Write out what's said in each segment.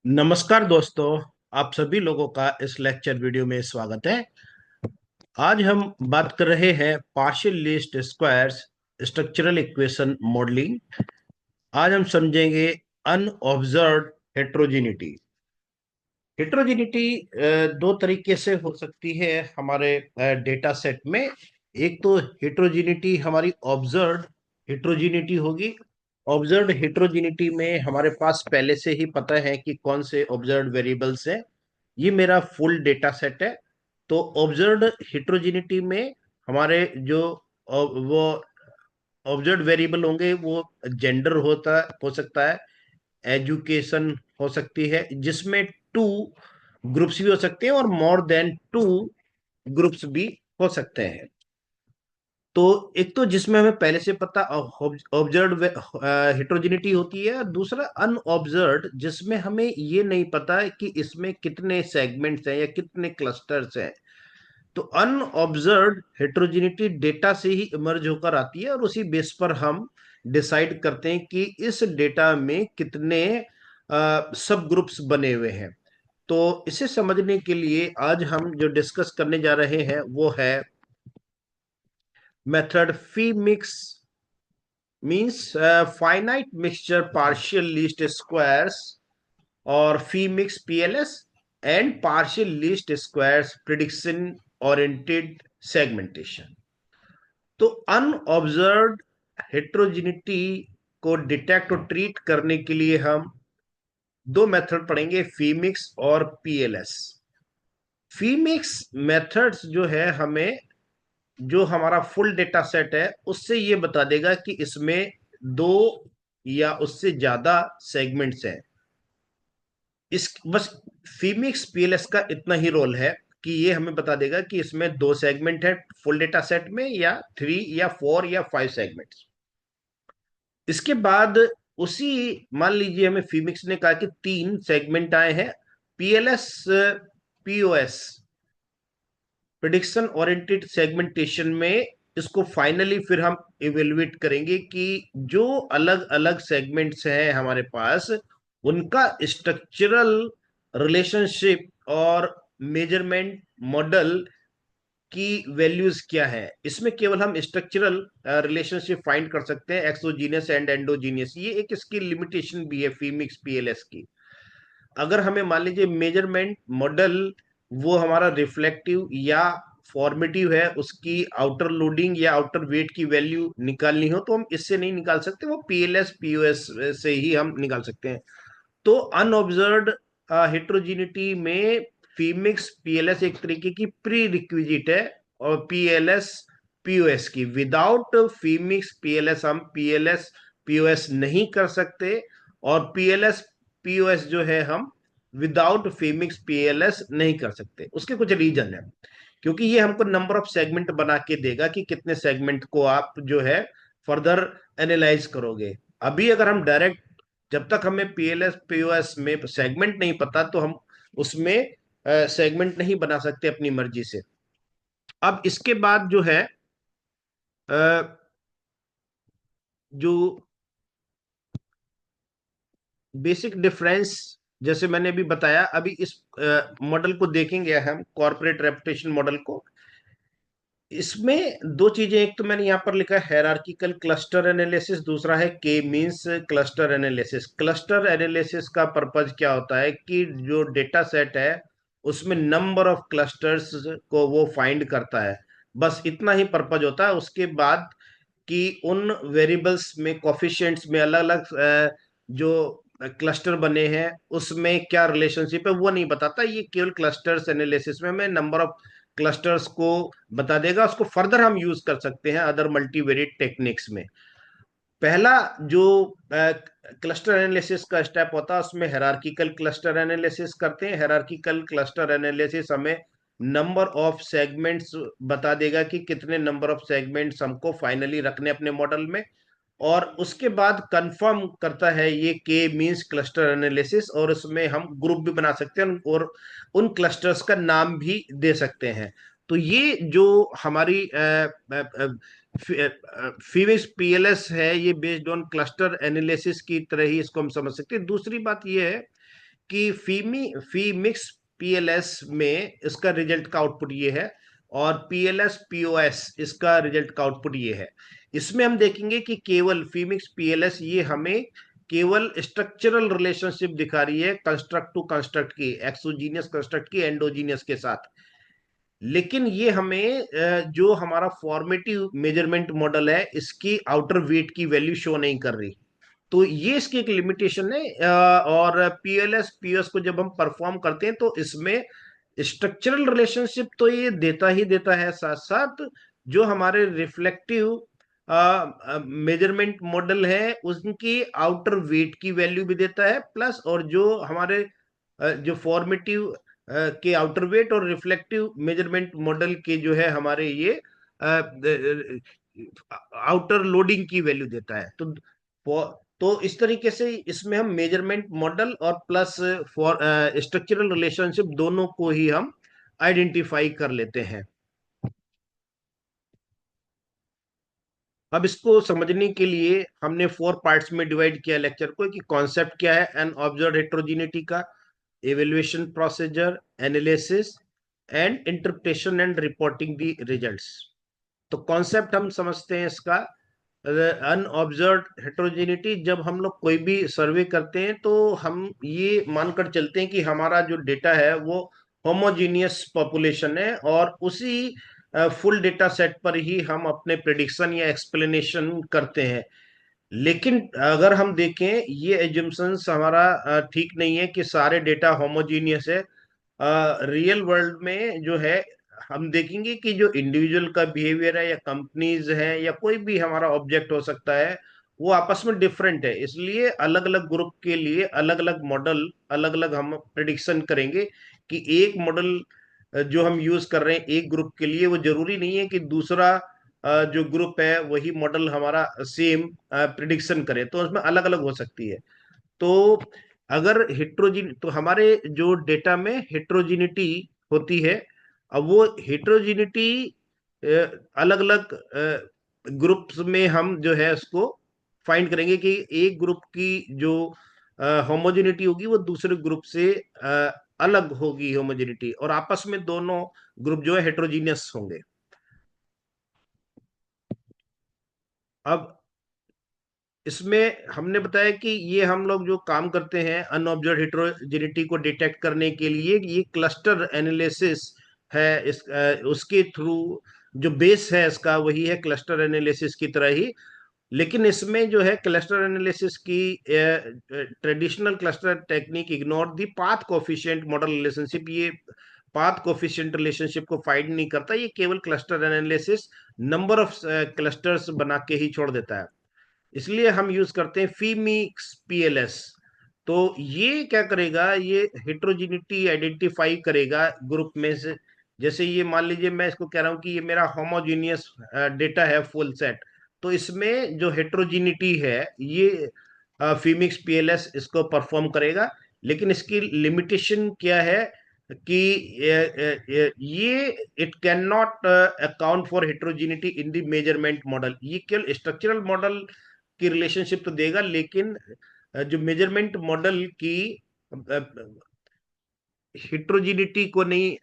नमस्कार दोस्तों। आप सभी लोगों का इस लेक्चर वीडियो में स्वागत है। आज हम बात कर रहे हैं partial least squares structural equation modelling. आज हम समझेंगे अनऑब्जर्व्ड हेट्रोजेनिटी। हेट्रोजेनिटी दो तरीके से हो सकती है हमारे डेटा सेट में। एक तो हेट्रोजेनिटी हमारी ऑब्जर्व्ड हेट्रोजेनिटी होगी। ऑब्जर्व्ड हेट्रोजेनिटी में हमारे पास पहले से ही पता है कि कौन से ऑब्जर्व्ड वेरिएबल्स है। ये मेरा फुल डेटा सेट है। तो ऑब्जर्व्ड हेट्रोजेनिटी में हमारे जो वो ऑब्जर्व्ड वेरिएबल होंगे वो जेंडर हो सकता है, एजुकेशन हो सकती है, जिसमें टू ग्रुप्स भी हो सकते हैं और मोर देन टू ग्रुप्स भी हो सकते हैं। तो एक तो जिसमें हमें पहले से पता ऑब्जर्व हेट्रोजेनिटी होती है, और दूसरा अनऑब्जर्व्ड जिसमें हमें ये नहीं पता है कि इसमें कितने सेगमेंट्स हैं या कितने क्लस्टर्स हैं। तो अनऑब्जर्व्ड हेट्रोजेनिटी डेटा से ही इमर्ज होकर आती है और उसी बेस पर हम डिसाइड करते हैं कि इस डेटा में कितने सब ग्रुप्स बने हुए हैं। तो इसे समझने के लिए आज हम जो डिस्कस करने जा रहे हैं वो है method FIMIX, means finite mixture partial least squares, और FIMIX PLS and partial least squares prediction oriented segmentation. तो अनऑब्जर्व्ड हेट्रोजेनिटी को डिटेक्ट और ट्रीट करने के लिए हम दो मेथड पढ़ेंगे, फीमिक्स और पीएलएस। फीमिक्स मेथड्स जो है हमें जो हमारा फुल डेटा सेट है उससे ये बता देगा कि इसमें दो या उससे ज्यादा सेगमेंट्स हैं। इस बस फीमिक्स पीएलएस का इतना ही रोल है कि ये हमें बता देगा कि इसमें दो सेगमेंट है फुल डेटा सेट में, या थ्री या फोर या फाइव सेगमेंट्स। इसके बाद उसी, मान लीजिए हमें फीमिक्स ने कहा कि तीन सेगमेंट आए हैं, PLS POS prediction oriented segmentation में इसको फाइनली फिर हम इवेल्युएट करेंगे कि जो अलग अलग सेगमेंट्स हैं हमारे पास उनका स्ट्रक्चरल रिलेशनशिप और मेजरमेंट मॉडल की वैल्यूज क्या है। इसमें केवल हम स्ट्रक्चरल रिलेशनशिप फाइंड कर सकते हैं, एक्सोजीनियस एंड एंडोजीनियस। ये एक इसकी लिमिटेशन भी है फीमिक्स पीएलएस की। अगर हमें मान लीजिए मेजरमेंट मॉडल वो हमारा रिफ्लेक्टिव या फॉर्मेटिव है, उसकी आउटर लोडिंग या आउटर वेट की वैल्यू निकालनी हो तो हम इससे नहीं निकाल सकते, वो पीएलएस पीओएस से ही हम निकाल सकते हैं। तो अनऑब्जर्व्ड हेट्रोजेनिटी में फीमिक्स पीएलएस एक तरीके की प्री रिक्विजिट है, और पीएलएस पीओएस की। विदाउट फीमिक्स पीएलएस हम पीएलएस पीओएस नहीं कर सकते, और पीएलएस पीओएस जो है हम विदाउट फीमिक्स पीएलएस नहीं कर सकते। उसके कुछ रीजन है, क्योंकि ये हमको नंबर ऑफ सेगमेंट बना के देगा कि कितने सेगमेंट को आप जो है फर्दर एनालाइज करोगे। अभी अगर हम डायरेक्ट, जब तक हमें पीएलएस पीओएस में सेगमेंट नहीं पता तो हम उसमें सेगमेंट नहीं बना सकते अपनी मर्जी से। अब इसके बाद जो है अ, जो बेसिक डिफरेंस, जैसे मैंने अभी बताया, अभी इस मॉडल को देखेंगे हम, कॉर्पोरेट रेपुटेशन मॉडल को। इसमें दो चीजें, एक तो मैंने यहाँ पर लिखा है हायरार्किकल क्लस्टर एनालिसिस, दूसरा है के means cluster analysis. Cluster analysis का पर्पज क्या होता है कि जो डेटा सेट है उसमें नंबर ऑफ क्लस्टर्स को वो फाइंड करता है, बस इतना ही पर्पज होता है। उसके बाद कि उन वेरिएबल्स में कोफिशिएंट्स में अलग अलग जो क्लस्टर बने हैं उसमें क्या रिलेशनशिप है वो नहीं बताता। ये केवल क्लस्टर्स एनालिसिस में हमें नंबर ऑफ क्लस्टर्स को बता देगा। उसको फर्दर हम यूज कर सकते हैं अदर मल्टीवेरिएट टेक्निक्स में। पहला जो क्लस्टर एनालिसिस का स्टेप होता है उसमें हायरार्किकल क्लस्टर एनालिसिस करते हैं। हायरार्किकल क्लस्टर एनालिसिस हमें नंबर ऑफ सेगमेंट्स बता देगा कि कितने नंबर ऑफ सेगमेंट्स हमको फाइनली रखने अपने मॉडल में, और उसके बाद कंफर्म करता है ये के मींस क्लस्टर एनालिसिस, और उसमें हम ग्रुप भी बना सकते हैं और उन क्लस्टर्स का नाम भी दे सकते हैं। तो ये जो हमारी फीमिक्स पीएलएस है ये बेस्ड ऑन क्लस्टर एनालिसिस की तरह ही इसको हम समझ सकते हैं। दूसरी बात ये है कि फी मिक्स पीएलएस में इसका रिजल्ट का आउटपुट ये है, और पीएलएस पीओएस इसका रिजल्ट का आउटपुट ये है। इसमें हम देखेंगे कि केवल फी मिक्स पीएलएस ये हमें केवल स्ट्रक्चरल रिलेशनशिप दिखा रही है कंस्ट्रक्ट टू कंस्ट्रक्ट की, एक्सोजीनियस कंस्ट्रक्ट की एंडोजीनियस के साथ। लेकिन ये हमें जो हमारा फॉर्मेटिव मेजरमेंट मॉडल है इसकी आउटर वेट की वैल्यू शो नहीं कर रही। तो ये इसकी एक लिमिटेशन है। और पीएलएस पीएस को जब हम परफॉर्म करते हैं तो इसमें स्ट्रक्चरल रिलेशनशिप तो ये देता ही देता है, साथ साथ जो हमारे रिफ्लेक्टिव मेजरमेंट मॉडल है उनकी आउटर वेट की वैल्यू भी देता है, प्लस और जो हमारे जो फॉर्मेटिव के आउटर वेट और रिफ्लेक्टिव मेजरमेंट मॉडल के जो है हमारे ये आउटर लोडिंग की वैल्यू देता है। तो इस तरीके से इसमें हम मेजरमेंट मॉडल और प्लस फॉर स्ट्रक्चरल रिलेशनशिप दोनों को ही हम आइडेंटिफाई कर लेते हैं। अब इसको समझने के लिए हमने 4 पार्ट्स में डिवाइड किया लेक्चर को, कि कॉन्सेप्ट क्या है एन ऑब्जर्व हेट्रोजिनिटी का, evaluation procedure, analysis and interpretation and reporting the results। तो कॉन्सेप्ट हम समझते हैं इसका, अनऑब्जर्व हेट्रोजेनिटी। जब हम लोग कोई भी सर्वे करते हैं तो हम ये मानकर चलते हैं कि हमारा जो डेटा है वो होमोजीनियस पॉपुलेशन है, और उसी फुल डेटा सेट पर ही हम अपने प्रिडिक्शन या एक्सप्लेनेशन करते हैं। लेकिन अगर हम देखें ये एजम्पशंस हमारा ठीक नहीं है कि सारे डेटा होमोजीनियस है। रियल वर्ल्ड में जो है हम देखेंगे कि जो इंडिविजुअल का बिहेवियर है या कंपनीज है या कोई भी हमारा ऑब्जेक्ट हो सकता है वो आपस में डिफरेंट है। इसलिए अलग अलग ग्रुप के लिए अलग अलग मॉडल, अलग अलग हम प्रिडिक्शन करेंगे कि एक मॉडल जो हम यूज कर रहे हैं एक ग्रुप के लिए, वो जरूरी नहीं है कि दूसरा जो ग्रुप है वही मॉडल हमारा सेम प्रिडिक्शन करे, तो उसमें अलग अलग हो सकती है। तो अगर हेट्रोजिन तो हमारे जो डेटा में हेट्रोजिनिटी होती है, अब वो हेट्रोजिनिटी अलग अलग ग्रुप्स में हम जो है उसको फाइंड करेंगे कि एक ग्रुप की जो होमोजेनिटी होगी वो दूसरे ग्रुप से अलग होगी होमोजेनिटी, और आपस में दोनों ग्रुप जो है हेट्रोजीनियस होंगे। अब इसमें हमने बताया कि ये हम लोग जो काम करते हैं अनऑब्जर्व हेट्रोजेनिटी को डिटेक्ट करने के लिए, ये क्लस्टर एनालिसिस है। उसके थ्रू जो बेस है इसका वही है क्लस्टर एनालिसिस की तरह ही। लेकिन इसमें जो है क्लस्टर एनालिसिस की traditional cluster technique ignore the path coefficient model relationship, ये पाथ कोफिशिएंट रिलेशनशिप को फाइंड नहीं करता, ये केवल cluster analysis number of clusters बना के ही छोड़ देता है। इसलिए हम यूज करते हैं फीमिक्स पीएलएस। तो ये क्या करेगा, ये हेट्रोजिनिटी आइडेंटिफाई करेगा ग्रुप में से। जैसे ये मान लीजिए मैं इसको कह रहा हूं कि ये मेरा होमोजीनियस डेटा है फुल सेट, तो इसमें जो हेट्रोजिनिटी है ये फीमिक्स पीएलएस इसको परफॉर्म करेगा। लेकिन इसकी लिमिटेशन क्या है कि ये it can not account for heterogeneity in the measurement model. ये केवल स्ट्रक्चरल मॉडल की रिलेशनशिप तो देगा, लेकिन जो मेजरमेंट मॉडल की हिट्रोजिनिटी को नहीं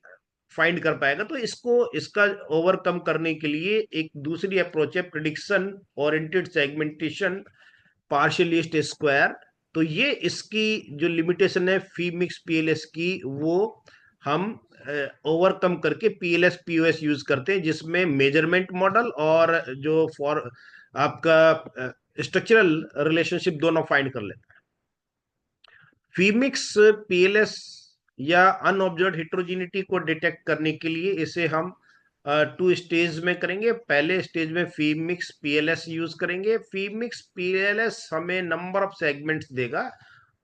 फाइंड कर पाएगा। तो इसको इसका ओवरकम करने के लिए एक दूसरी अप्रोच है प्रिडिक्शन ओरिएंटेड सेगमेंटेशन पार्शियलिस्ट स्क्वायर। तो ये इसकी जो लिमिटेशन है फीमिक्स पीएलएस की, वो हम ओवरकम करके पीएलएस पीओएस यूज करते हैं, जिसमें मेजरमेंट मॉडल और जो फॉर आपका स्ट्रक्चरल रिलेशनशिप दोनों फाइंड कर लेते हैं। फीमिक्स पीएलएस या अनऑब्जर्व हेट्रोजिनिटी को डिटेक्ट करने के लिए इसे हम 2 स्टेज में करेंगे। पहले स्टेज में फीमिक्स पीएलएस यूज करेंगे। फीमिक्स पीएलएस हमें नंबर ऑफ सेगमेंट्स देगा,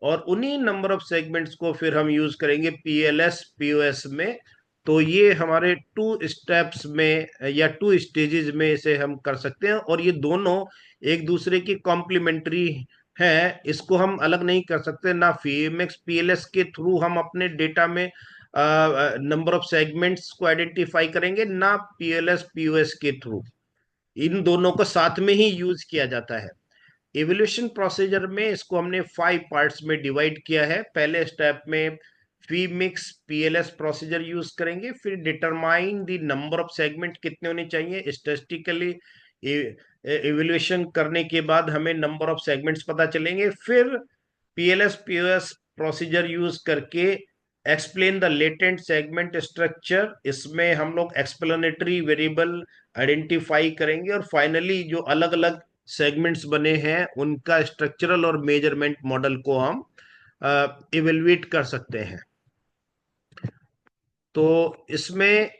और उन्हीं नंबर ऑफ सेगमेंट्स को फिर हम यूज करेंगे पीएलएस पीओएस में। तो ये हमारे 2 स्टेप्स में या 2 स्टेजेस में इसे हम कर सकते हैं, और ये दोनों एक दूसरे की कॉम्प्लीमेंट्री है, इसको हम अलग नहीं कर सकते। ना फीमेक्स पीएलएस के थ्रू हम अपने डेटा में नंबर ऑफ सेगमेंट्स को आइडेंटिफाई करेंगे, ना पीएलएस पीओएस के थ्रू। इन दोनों को साथ में ही यूज किया जाता है। इवोल्यूशन प्रोसीजर में इसको हमने 5 पार्ट्स में डिवाइड किया है। पहले स्टेप में फी मिक्स पीएलएस प्रोसीजर यूज करेंगे, फिर determine the number of segment कितने होने चाहिए। स्टैटिस्टिकली इवोल्यूशन करने के बाद हमें नंबर ऑफ सेगमेंट्स पता चलेंगे। फिर पीएलएस पीओएस प्रोसीजर यूज करके explain the latent segment structure, इसमें हम लोग एक्सप्लेनेटरी वेरिएबल आइडेंटिफाई करेंगे, और फाइनली जो अलग अलग सेगमेंट्स बने हैं उनका स्ट्रक्चरल और मेजरमेंट मॉडल को हम इवेल्युएट कर सकते हैं। तो इसमें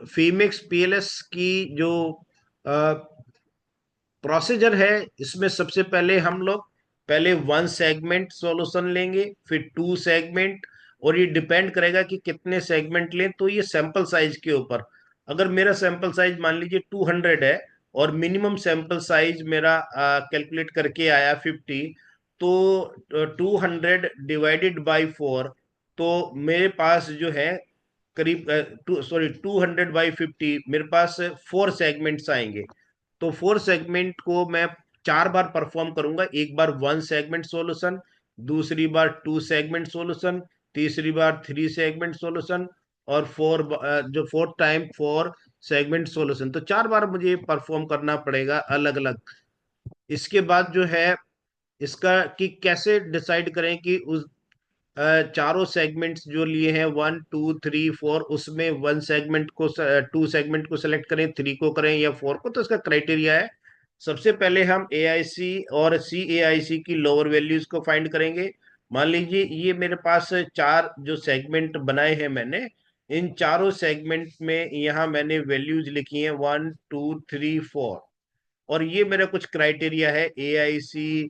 फीमिक्स पीएलएस की जो प्रोसीजर है, इसमें सबसे पहले हम लोग पहले 1 सेगमेंट सॉल्यूशन लेंगे, फिर 2 सेगमेंट, और ये डिपेंड करेगा कि कितने सेगमेंट लें, तो ये सैंपल साइज के ऊपर। अगर मेरा सैंपल साइज मान लीजिए 200 है और मिनिमम सैंपल साइज मेरा कैलकुलेट करके आया 50, तो 200 डिवाइडेड बाई 4, तो मेरे पास जो है करीब 200/50 मेरे पास 4 सेगमेंट्स आएंगे। तो 4 सेगमेंट को मैं 4 बार परफॉर्म करूंगा। एक बार 1 सेगमेंट सॉल्यूशन, दूसरी बार 2 सेगमेंट सॉल्यूशन, तीसरी बार 3 सेगमेंट सॉल्यूशन, और 4 टाइम 4 सेगमेंट सॉल्यूशन। तो 4 बार मुझे परफॉर्म करना पड़ेगा अलग अलग। इसके बाद जो है इसका कि कैसे डिसाइड करें कि उस चारों सेगमेंट्स जो लिए हैं 1 2 3 4, उसमें 2 सेगमेंट को सेलेक्ट करें, 3 को करें या 4 को। तो इसका क्राइटेरिया है, सबसे पहले हम एआईसी और सी एआईसी की लोअर वैल्यूज को फाइंड करेंगे। मान लीजिए ये मेरे पास 4 जो सेगमेंट बनाए हैं मैंने, इन चारों सेगमेंट में यहाँ मैंने वैल्यूज लिखी हैं 1 2 3 4, और ये मेरा कुछ क्राइटेरिया है ए आई सी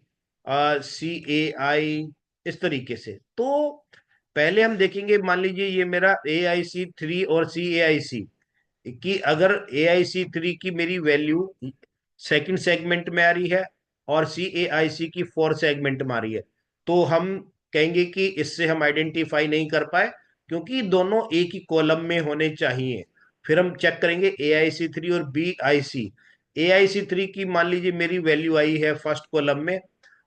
ए आई, इस तरीके से। तो पहले हम देखेंगे, मान लीजिए ये मेरा AIC3 और CAIC की, अगर AIC3 की मेरी वैल्यू सेकंड सेगमेंट में आ रही है और CAIC की 4 सेगमेंट में आ रही है, तो हम कहेंगे कि इससे हम आइडेंटिफाई नहीं कर पाए, क्योंकि दोनों एक ही कॉलम में होने चाहिए। फिर हम चेक करेंगे AIC3 और BIC। AIC3 की मान लीजिए मेरी वैल्यू आई है फर्स्ट कॉलम में,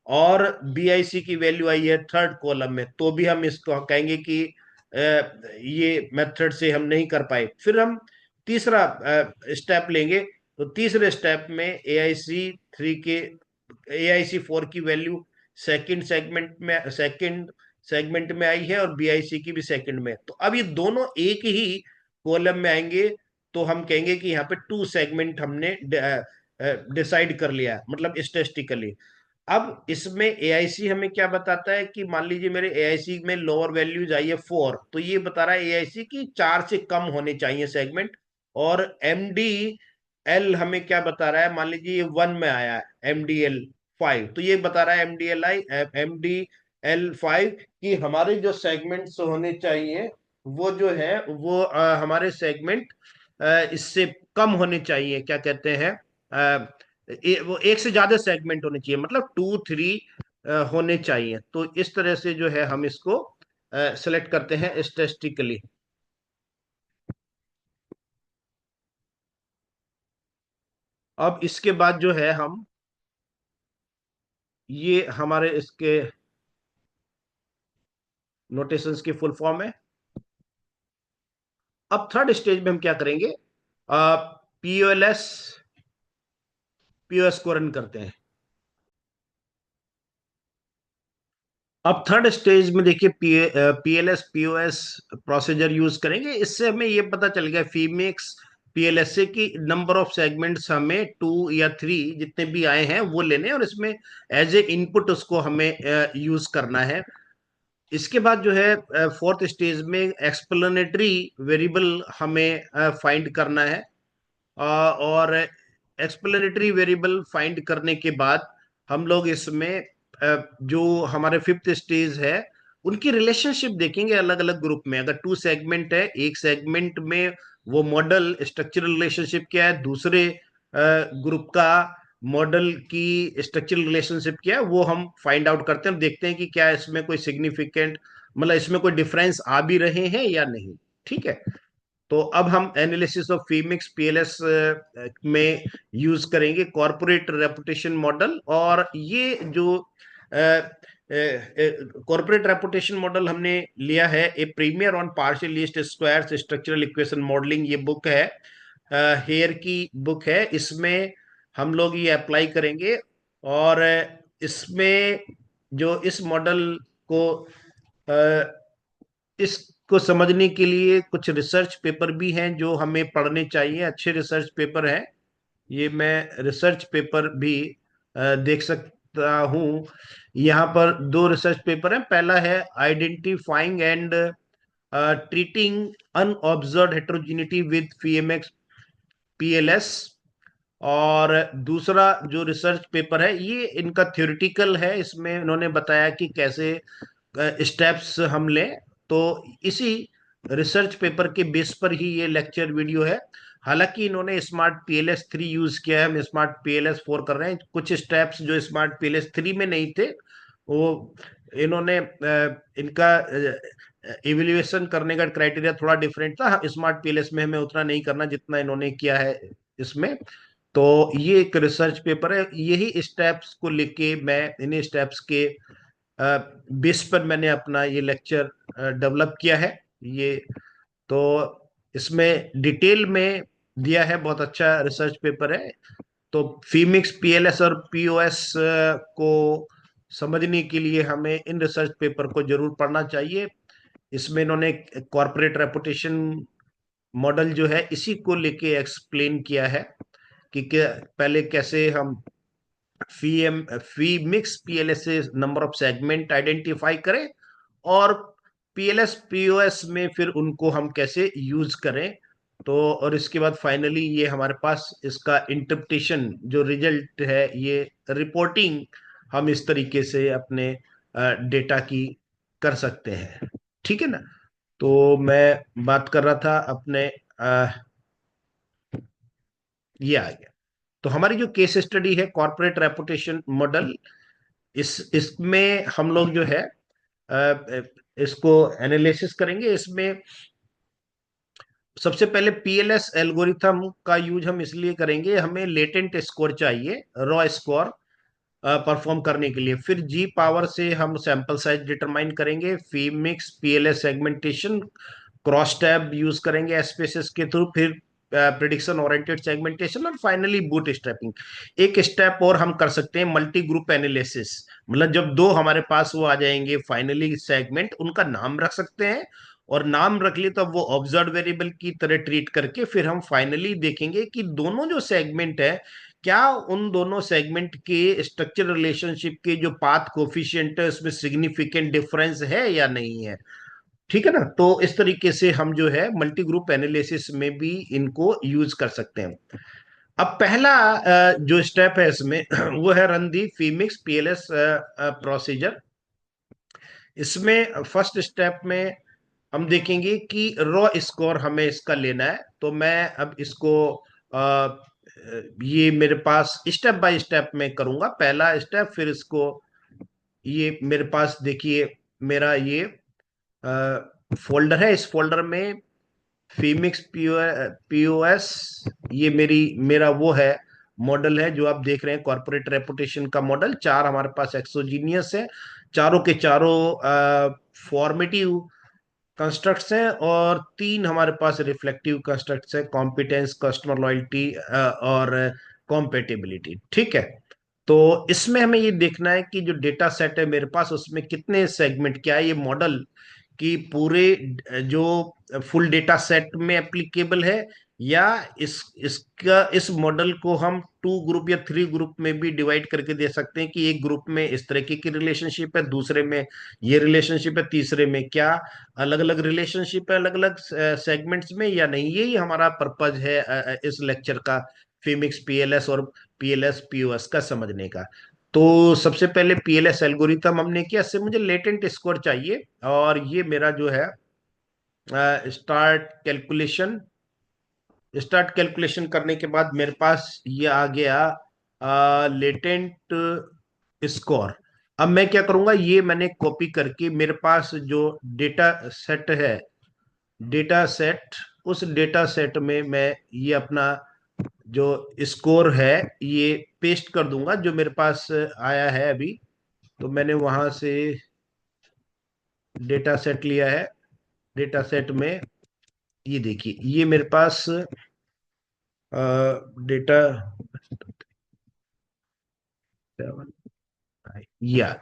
और BIC की वैल्यू आई है थर्ड कॉलम में, तो भी हम इसको कहेंगे कि ये मेथड से हम नहीं कर पाए। फिर हम तीसरा स्टेप लेंगे। तो तीसरे स्टेप में AIC4 की वैल्यू सेकंड सेगमेंट में आई है, और BIC की भी सेकंड में। तो अब ये दोनों एक ही कॉलम में आएंगे, तो हम कहेंगे कि यहाँ पे 2 सेगमेंट हमने डिसाइड कर लिया है, मतलब स्टेटिस्टिकली। अब इसमें एआईसी हमें क्या बताता है कि मान लीजिए मेरे एआईसी में लोअर वैल्यूज आई है 4, तो ये बता रहा है एआईसी की 4 से कम होने चाहिए सेगमेंट। और एमडीएल हमें क्या बता रहा है, मान लीजिए ये 1 में आया है MDL5, तो ये बता रहा है MDL5 कि हमारे जो सेगमेंट्स होने चाहिए वो जो है वो हमारे सेगमेंट इससे कम होने चाहिए, क्या कहते हैं, वो एक से ज्यादा सेगमेंट होने चाहिए, मतलब 2 3 होने चाहिए। तो इस तरह से जो है हम इसको सेलेक्ट करते हैं स्टैटिस्टिकली। अब इसके बाद जो है हम, ये हमारे इसके नोटेशंस की फुल फॉर्म है। अब थर्ड स्टेज में हम क्या करेंगे, पीओएलएस पीओएस को रन करते हैं। अब थर्ड स्टेज में देखिए पीएलएस पीओएस प्रोसीजर यूज करेंगे। इससे हमें ये पता चल गया फीमेक्स पीएलएसए की नंबर ऑफ सेगमेंट्स हमें 2 या 3 जितने भी आए हैं वो लेने हैं, और इसमें एज ए इनपुट उसको हमें यूज करना है। इसके बाद जो है फोर्थ स्टेज में एक्सप्लेनेटरी वेरिएबल हमें फाइंड करना है। और एक्सप्लेनेटरी वेरिएबल फाइंड करने के बाद हम लोग इसमें जो हमारे फिफ्थ स्टेज है उनकी रिलेशनशिप देखेंगे अलग अलग ग्रुप में। अगर 2 सेगमेंट है, एक सेगमेंट में वो मॉडल स्ट्रक्चरल रिलेशनशिप क्या है, दूसरे ग्रुप का मॉडल की स्ट्रक्चरल रिलेशनशिप क्या है, वो हम फाइंड आउट करते हैं, देखते हैं कि क्या इसमें कोई सिग्निफिकेंट, मतलब इसमें कोई डिफरेंस आ भी रहे हैं या नहीं। ठीक है। तो अब हम एनालिसिस ऑफ फीमिक्स पीएलएस में यूज करेंगे कॉर्पोरेट रेपुटेशन मॉडल। और ये जो कॉर्पोरेट रेपुटेशन मॉडल हमने लिया है, a primer on partial least squares structural equation modelling, ये बुक है, हेयर की बुक है। इसमें हम लोग ये अप्लाई करेंगे। और इसमें जो इस मॉडल को इसको समझने के लिए कुछ रिसर्च पेपर भी हैं जो हमें पढ़ने चाहिए, अच्छे रिसर्च पेपर हैं। ये मैं रिसर्च पेपर भी देख सकता हूँ। यहाँ पर दो रिसर्च पेपर हैं। पहला है identifying and treating unobserved heterogeneity with FIMIX PLS. और दूसरा जो रिसर्च पेपर है ये इनका थ्योरेटिकल है। इसमें इन्होंने बताया कि कैसे स्टेप्स हम लें। तो इसी रिसर्च पेपर के बेस पर ही ये लेक्चर वीडियो है। हालांकि इन्होंने स्मार्ट पीएलएस 3 यूज किया है, हम स्मार्ट पीएलएस 4 कर रहे हैं। कुछ स्टेप्स जो स्मार्ट पीएलएस 3 में नहीं थे वो इन्होंने इनका इवेल्युएशन करने का क्राइटेरिया थोड़ा डिफरेंट था। स्मार्ट पीएलएस में हमें उतना नहीं करना जितना इन्होंने किया है इसमें। तो ये एक रिसर्च पेपर है। यही स्टेप्स को लेके मैं इन्हीं स्टेप्स के बेस पर मैंने अपना ये लेक्चर डेवलप किया है। ये तो इसमें डिटेल में दिया है, बहुत अच्छा रिसर्च पेपर है। तो फीमिक्स पीएलएस और पीओएस को समझने के लिए हमें इन रिसर्च पेपर को जरूर पढ़ना चाहिए। इसमें इन्होंने कॉर्पोरेट रेपुटेशन मॉडल जो है इसी को लेके एक्सप्लेन किया है कि पहले कैसे हम फी मिक्स पीएलएस से नंबर ऑफ सेगमेंट आइडेंटिफाई करें, और पीएलएस पीओएस में फिर उनको हम कैसे यूज करें। तो और इसके बाद फाइनली ये हमारे पास इसका इंटरप्रिटेशन जो रिजल्ट है, ये रिपोर्टिंग हम इस तरीके से अपने डेटा की कर सकते हैं। ठीक है ना। तो मैं बात कर रहा था अपने ये आ गया। तो हमारी जो केस स्टडी है कॉर्पोरेट रेपुटेशन मॉडल, इसमें हम लोग जो है इसको एनालिसिस करेंगे। इसमें सबसे पहले पीएलएस एल्गोरिथम का यूज हम इसलिए करेंगे, हमें लेटेंट स्कोर चाहिए, रॉ स्कोर परफॉर्म करने के लिए। फिर जी पावर से हम सैंपल साइज डिटरमाइन करेंगे, FIMIX PLS segmentation, cross tab use करेंगे एसपीएसएस के थ्रू, फिर प्रिडिक्शन ओरिएंटेड सेगमेंटेशन, और फाइनली बूट स्ट्रैपिंग। एक स्टेप और हम कर सकते हैं, मल्टी ग्रुप एनालिसिस। मतलब जब दो हमारे पास वो आ जाएंगे फाइनली सेगमेंट, उनका नाम रख सकते हैं, और नाम रख लिए तो वो ऑब्जर्व वेरिएबल की तरह ट्रीट करके फिर हम फाइनली देखेंगे कि दोनों जो सेगमेंट है, क्या उन दोनों सेगमेंट के स्ट्रक्चर रिलेशनशिप के जो पाथ कोफिशिएंट है उसमें सिग्निफिकेंट डिफरेंस है या नहीं है। ठीक है ना। तो इस तरीके से हम जो है मल्टी ग्रुप एनालिसिस में भी इनको यूज कर सकते हैं। अब पहला जो स्टेप है इसमें वो है रन दी फीमिक्स पीएलएस प्रोसीजर। इसमें फर्स्ट स्टेप में हम देखेंगे कि रॉ स्कोर हमें इसका लेना है। तो मैं अब इसको अ, ये मेरे पास स्टेप बाय स्टेप में करूंगा। पहला स्टेप, फिर इसको ये मेरे पास देखिए मेरा ये फोल्डर है। इस फोल्डर में फीमिक्स पीओएस, ये मेरा वो है मॉडल है जो आप देख रहे हैं, कॉर्पोरेट रेपुटेशन का मॉडल। चार हमारे पास एक्सोजीनियस है, चारों के चारों फॉर्मेटिव कंस्ट्रक्ट्स हैं, और तीन हमारे पास रिफ्लेक्टिव कंस्ट्रक्ट्स हैं, कॉम्पिटेंस, कस्टमर लॉयल्टी और कॉम्पेटिबिलिटी। ठीक है। तो इसमें हमें ये देखना है कि जो डेटा सेट है मेरे पास उसमें कितने सेगमेंट, क्या है ये मॉडल कि पूरे जो फुल डेटा सेट में एप्लीकेबल है, या इसका इस मॉडल को हम टू ग्रुप या थ्री ग्रुप में भी डिवाइड करके दे सकते हैं कि एक ग्रुप में इस तरीके की रिलेशनशिप है, दूसरे में ये रिलेशनशिप है, तीसरे में क्या अलग अलग रिलेशनशिप है अलग अलग सेगमेंट्स में या नहीं। यही हमारा पर्पज है इस लेक्चर का, फीमिक्स पीएलएस और पीएलएस पीओएस का समझने का। तो सबसे पहले पीएलएस एल्गोरिथम हमने किया, इससे मुझे लेटेंट स्कोर चाहिए। और ये मेरा जो है स्टार्ट कैलकुलेशन, स्टार्ट कैलकुलेशन करने के बाद मेरे पास ये आ गया लेटेंट स्कोर। अब मैं क्या करूंगा, ये मैंने कॉपी करके मेरे पास जो डेटा सेट है, डेटा सेट उस डेटा सेट में मैं ये अपना जो स्कोर है ये पेस्ट कर दूंगा जो मेरे पास आया है अभी। तो मैंने वहां से डेटा सेट लिया है। डेटा सेट में ये देखिए, ये मेरे पास डेटा या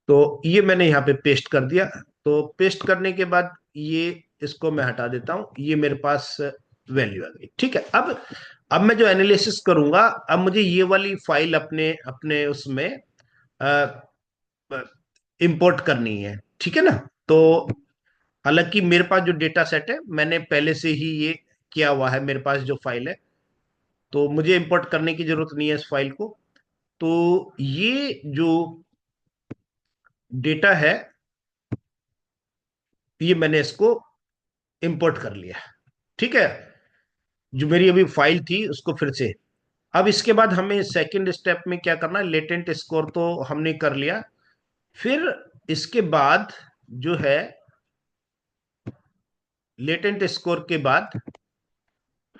तो ये मैंने यहाँ पे पेस्ट कर दिया। तो पेस्ट करने के बाद ये इसको मैं हटा देता हूं, ये मेरे पास वैल्यू आ गई। ठीक है, अब मैं जो एनालिसिस करूंगा, अब मुझे ये वाली फाइल अपने अपने उसमें इंपोर्ट करनी है। ठीक है ना। तो हालांकि मेरे पास जो डेटा सेट है मैंने पहले से ही ये किया हुआ है, मेरे पास जो फाइल है, तो मुझे इंपोर्ट करने की जरूरत नहीं है इस फाइल को। तो ये जो डेटा है ये मैंने इसको इंपोर्ट कर लिया। ठीक है, जो मेरी अभी फाइल थी उसको फिर से। अब इसके बाद हमें सेकंड स्टेप में क्या करना है, लेटेंट स्कोर तो हमने कर लिया। फिर इसके बाद जो है, लेटेंट स्कोर के बाद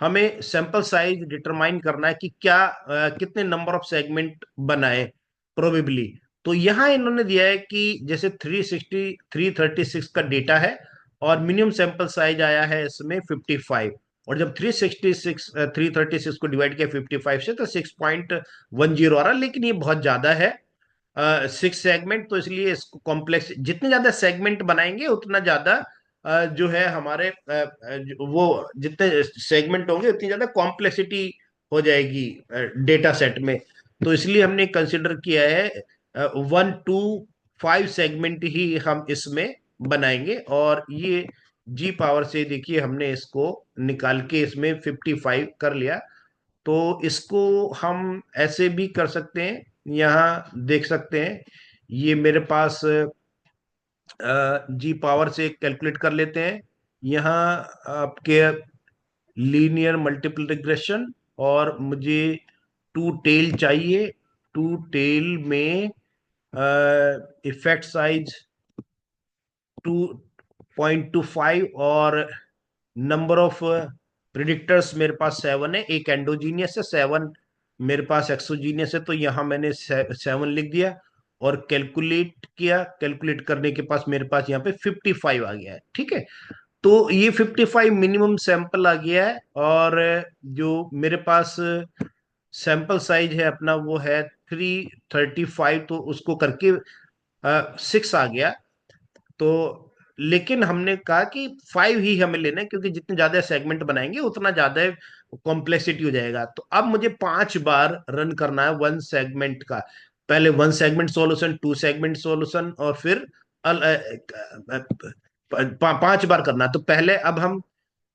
हमें सैंपल साइज डिटरमाइन करना है कि क्या कितने नंबर ऑफ सेगमेंट बनाए प्रोबेबली। तो यहां इन्होंने दिया है कि जैसे 336 का डेटा है और मिनिमम सैंपल साइज आया है इसमें 55। और जब 336 को डिवाइड किया 55 से तो 6.10 आ रहा, लेकिन ये बहुत ज्यादा है, 6 सेगमेंट। तो इसलिए इसको कॉम्प्लेक्स, जितने ज्यादा सेगमेंट बनाएंगे उतना ज्यादा जो है हमारे वो जितने सेगमेंट होंगे उतनी ज्यादा कॉम्प्लेक्सिटी हो जाएगी डेटा सेट में। तो इसलिए हमने कंसिडर किया है 1 to 5 सेगमेंट ही हम इसमें बनाएंगे। और ये जी पावर से देखिए हमने इसको निकाल के इसमें 55 कर लिया। तो इसको हम ऐसे भी कर सकते हैं, यहाँ देख सकते हैं, ये मेरे पास जी पावर से कैलकुलेट कर लेते हैं। यहाँ आपके लीनियर मल्टीपल रिग्रेशन, और मुझे टू टेल चाहिए। टू टेल में इफेक्ट साइज 2.25, और नंबर ऑफ प्रिडिक्टर्स मेरे पास 7 है। एक एंडोजीनियस है, 7 मेरे पास एक्सोजीनियस है। तो यहां मैंने 7 लिख दिया और कैलकुलेट किया। कैलकुलेट करने के पास मेरे पास यहाँ पे 55 आ गया है। ठीक है, तो ये 55 मिनिमम सैंपल आ गया है। और जो मेरे पास सैंपल साइज है अपना वो है 335, तो उसको करके 6 आ गया। तो लेकिन हमने कहा कि 5 ही हमें लेना है, क्योंकि जितने ज्यादा सेगमेंट बनाएंगे उतना ज्यादा कॉम्प्लेक्सिटी हो जाएगा। तो अब मुझे 5 बार रन करना है 1 सेगमेंट का। पहले 1 सेगमेंट सॉल्यूशन, 2 सेगमेंट सॉल्यूशन, और फिर 5 बार करना है। तो पहले अब हम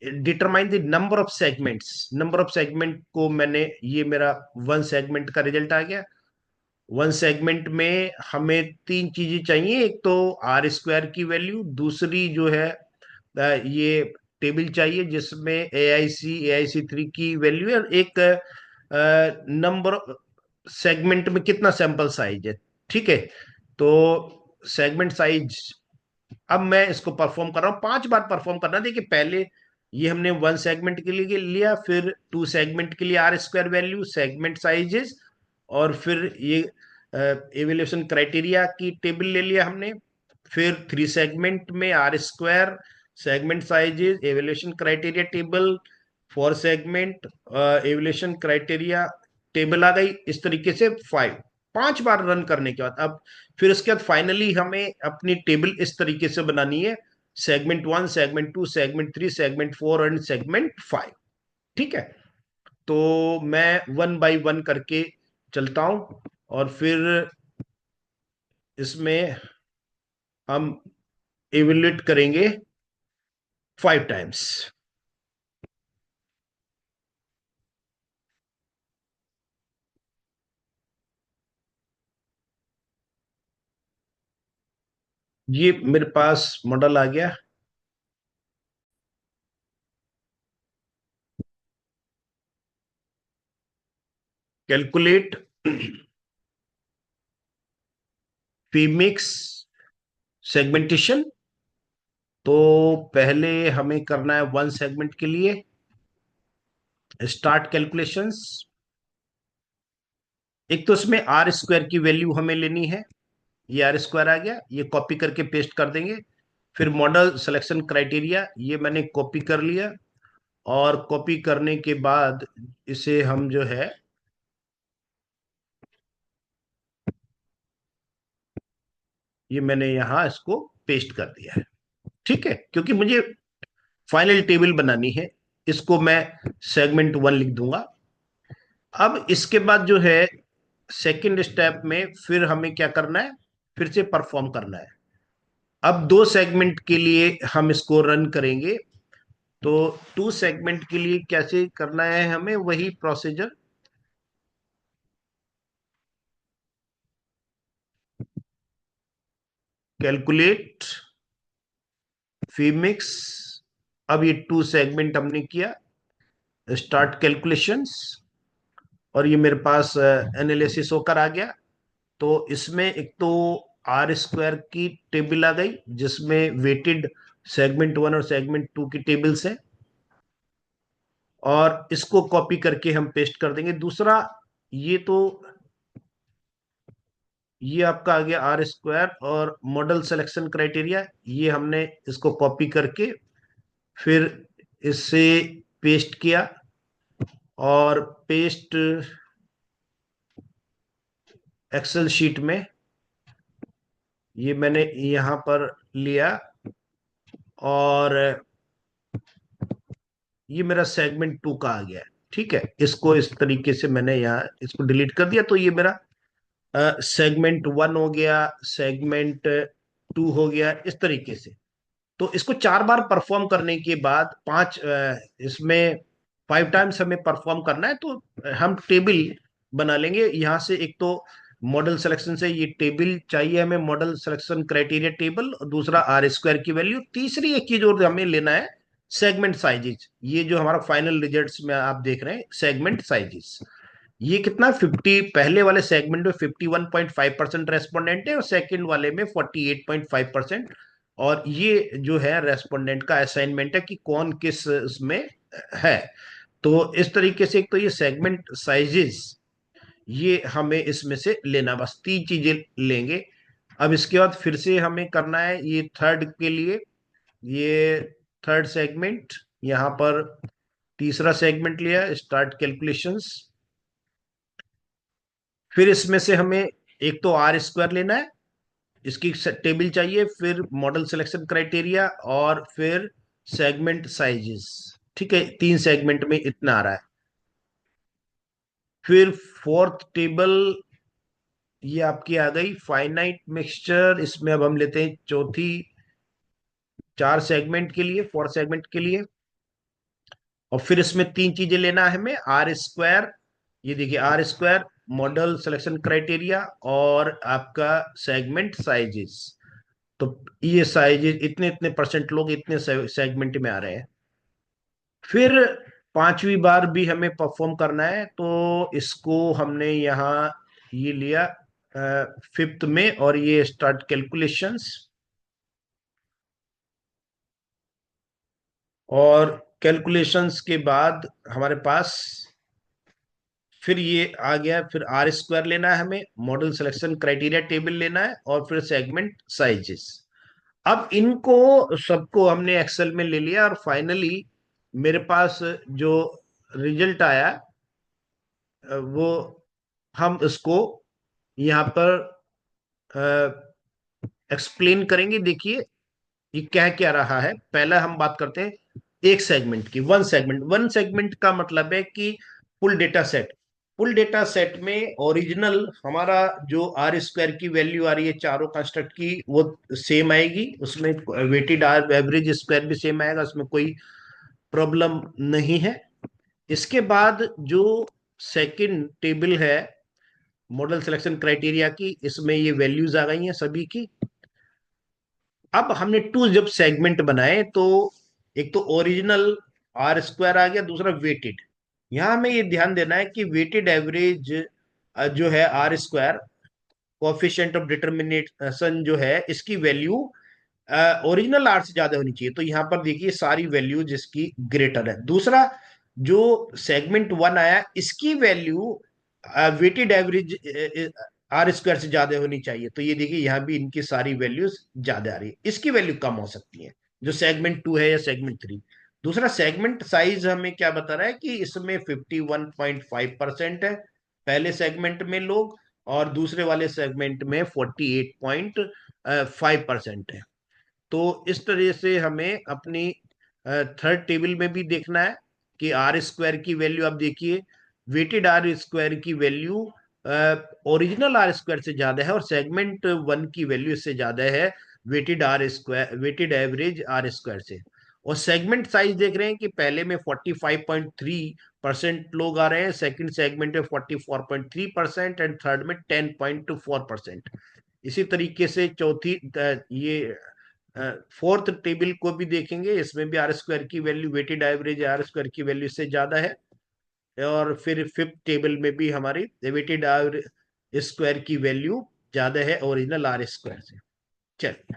determine the number of segments. Number of segment को मैंने, ये मेरा 1 सेगमेंट का रिजल्ट आ गया। 1 सेगमेंट में हमें 3 चीजें चाहिए। एक तो आर स्क्वायर की वैल्यू, दूसरी जो है ये टेबल चाहिए जिसमें ए आई सी 3 की वैल्यू है, और एक नंबर सेगमेंट में कितना सैंपल साइज है। ठीक है, तो सेगमेंट साइज अब मैं इसको परफॉर्म कर रहा हूँ। 5 बार परफॉर्म करना। देखिए पहले ये हमने 1 सेगमेंट के लिए लिया, फिर 2 सेगमेंट के लिए R square value, segment sizes, और फिर ये एवेल्यूशन क्राइटेरिया की टेबल ले लिया हमने। फिर 3 सेगमेंट में R square, segment sizes, evaluation criteria table, 4 segment evaluation criteria table आ गई। इस तरीके से 5 बार रन करने के बाद अब फिर उसके बाद फाइनली हमें अपनी टेबल इस तरीके से बनानी है: segment 1, segment 2, segment 3, segment 4 and segment 5। ठीक है, तो मैं 1 बाई 1 करके चलता हूं, और फिर इसमें हम इवेल्युएट करेंगे 5 टाइम्स। ये मेरे पास मॉडल आ गया। Calculate FIMIX segmentation. तो पहले हमें करना है वन सेगमेंट के लिए स्टार्ट कैलकुलेशंस। एक तो इसमें आर स्क्वायर की वैल्यू हमें लेनी है, ये आर स्क्वायर आ गया, ये कॉपी करके पेस्ट कर देंगे। फिर मॉडल सिलेक्शन क्राइटेरिया, ये मैंने कॉपी कर लिया, और कॉपी करने के बाद इसे हम जो है ये मैंने यहां इसको पेस्ट कर दिया है। ठीक है, क्योंकि मुझे फाइनल टेबल बनानी है, इसको मैं सेगमेंट वन लिख दूंगा। अब इसके बाद जो है सेकंड स्टेप में फिर हमें क्या करना है, फिर से परफॉर्म करना है। अब दो सेगमेंट के लिए हम इसको रन करेंगे। तो टू सेगमेंट के लिए कैसे करना है, हमें वही प्रोसीजर। कैलकुलेट फीमिक्स। अब ये टू सेगमेंट हमने किया, स्टार्ट कैलकुलेशंस, और ये मेरे पास एनालिसिस होकर आ गया। तो इसमें एक तो आर स्क्वायर की टेबल आ गई, जिसमें वेटेड सेगमेंट वन और सेगमेंट टू की टेबल्स है, और इसको कॉपी करके हम पेस्ट कर देंगे। दूसरा, ये तो ये आपका आ गया आर स्क्वायर और मॉडल सिलेक्शन क्राइटेरिया, ये हमने इसको कॉपी करके फिर इससे पेस्ट किया, और पेस्ट एक्सेल शीट में ये मैंने यहां पर लिया, और ये मेरा सेगमेंट टू का आ गया है। ठीक है, इसको इस तरीके से मैंने यहाँ इसको डिलीट कर दिया, तो ये मेरा सेगमेंट वन हो गया, सेगमेंट टू हो गया, इस तरीके से। तो इसको चार बार परफॉर्म करने के बाद इसमें फाइव टाइम्स हमें परफॉर्म करना है, तो हम टेबल बना लेंगे यहाँ से। एक तो मॉडल सिलेक्शन से ये टेबल चाहिए हमें, मॉडल सिलेक्शन क्राइटेरिया टेबल, और दूसरा आर स्क्वायर की वैल्यू। तीसरी एक चीज और हमें लेना है, सेगमेंट साइजेस। ये जो हमारा फाइनल रिजल्ट्स में आप देख रहे हैं, सेगमेंट साइजेस, ये कितना 50, पहले वाले सेगमेंट में 51.5% रेस्पोंडेंट है, और सेकंड वाले में 48.5%। और ये जो है रेस्पोंडेंट का असाइनमेंट है कि कौन किस इसमें है। तो इस तरीके से एक तो ये सेगमेंट साइजेस, ये हमें इसमें से लेना, बस तीन चीजें लेंगे। अब इसके बाद फिर से हमें करना है ये थर्ड के लिए, ये थर्ड सेगमेंट, यहाँ पर तीसरा सेगमेंट लिया, स्टार्ट कैलकुलेशंस। फिर इसमें से हमें एक तो आर स्क्वायर लेना है, इसकी टेबल चाहिए, फिर मॉडल सिलेक्शन क्राइटेरिया, और फिर सेगमेंट साइजेस। ठीक है, तीन सेगमेंट में इतना आ रहा है। फिर फोर्थ टेबल ये आपकी आ गई, फाइनाइट मिक्सचर। इसमें अब हम लेते हैं चौथी, चार सेगमेंट के लिए, फोर सेगमेंट के लिए। और फिर इसमें तीन चीजें लेना है हमें, आर स्क्वायर, ये देखिए R square, model selection criteria, और आपका सेगमेंट साइजेस। तो ये साइजेस इतने इतने परसेंट लोग इतने सेगमेंट में आ रहे हैं। फिर पांचवी बार भी हमें परफॉर्म करना है, तो इसको हमने यहाँ ये लिया फिफ्थ में, और ये स्टार्ट कैलकुलेशंस। और कैलकुलेशंस के बाद हमारे पास फिर ये आ गया, फिर आर स्क्वायर लेना है हमें, मॉडल सिलेक्शन क्राइटेरिया टेबल लेना है, और फिर सेगमेंट साइजेस। अब इनको सबको हमने एक्सेल में ले लिया, और फाइनली मेरे पास जो रिजल्ट आया वो हम इसको यहाँ पर एक्सप्लेन करेंगे। देखिए ये क्या क्या रहा है। पहला हम बात करते हैं एक सेगमेंट की, वन सेगमेंट। वन सेगमेंट का मतलब है कि full data set, full data set में ओरिजिनल हमारा जो आर स्क्वायर की वैल्यू आ रही है चारों कंस्ट्रक्ट की, वो सेम आएगी, उसमें वेटेड आर एवरेज स्क्वायर भी सेम आएगा, उसमें कोई प्रॉब्लम नहीं है। इसके बाद जो सेकंड टेबल है मॉडल सिलेक्शन क्राइटेरिया की, इसमें ये वैल्यूज आ गई हैं सभी की। अब हमने टू जब सेगमेंट बनाए, तो एक तो ओरिजिनल आर स्क्वायर आ गया, दूसरा वेटेड। यहां हमें ये ध्यान देना है कि वेटेड एवरेज जो है R square, coefficient of determination जो है, इसकी वैल्यू ओरिजिनल आर से ज्यादा होनी चाहिए। तो यहाँ पर देखिए सारी वैल्यू जिसकी ग्रेटर है। दूसरा, जो सेगमेंट वन आया इसकी value weighted average R square से ज्यादा होनी चाहिए। तो ये देखिए यहाँ भी इनकी सारी वैल्यूज ज्यादा आ रही है, इसकी वैल्यू कम हो सकती है जो सेगमेंट टू है या सेगमेंट थ्री। दूसरा, सेगमेंट साइज हमें क्या बता रहा है कि इसमें 51.5% है पहले सेगमेंट में लोग, और दूसरे वाले सेगमेंट में 48.5% है। तो इस तरह से हमें अपनी थर्ड टेबल में भी देखना है कि आर स्क्वायर की वैल्यू आप देखिए, वेटेड आर स्क्वायर की वैल्यू ओरिजिनल आर स्क्वायर से ज्यादा है और सेगमेंट वन की वैल्यू इससे ज्यादा है weighted R square, weighted average R square से। और सेगमेंट साइज देख रहे हैं कि पहले में 45.3% लोग आ रहे हैं, सेकंड सेगमेंट में 44.3% एंड थर्ड में 10.4%। इसी तरीके से चौथी ये फोर्थ टेबल को भी देखेंगे, इसमें भी आर स्क्वायर की value, weighted average R square की वैल्यू से ज्यादा है। और फिर फिफ्थ टेबल में भी हमारी वेटेड आर स्क्वायर की वैल्यू ज्यादा है ओरिजिनल आर स्क्वायर से। चलिए,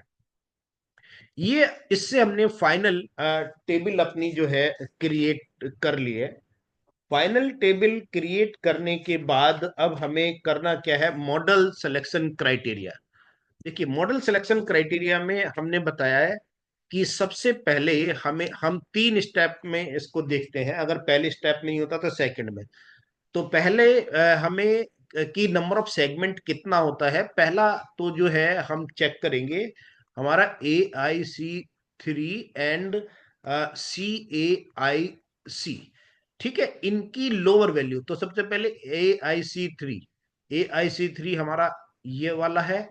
ये इससे हमने फाइनल टेबल अपनी जो है क्रिएट कर ली है। फाइनल टेबल क्रिएट करने के बाद अब हमें करना क्या है, मॉडल सिलेक्शन क्राइटेरिया। देखिए, मॉडल सिलेक्शन क्राइटेरिया में हमने बताया है कि सबसे पहले हम तीन स्टेप में इसको देखते हैं। अगर पहले स्टेप नहीं होता तो सेकंड में। तो पहले हमें कि नंबर ऑफ सेगमेंट कितना होता है, पहला तो जो है हम चेक करेंगे हमारा AIC3 एंड CAIC। ठीक है, इनकी लोअर वैल्यू। तो सबसे पहले ए आई सी थ्री हमारा ये वाला है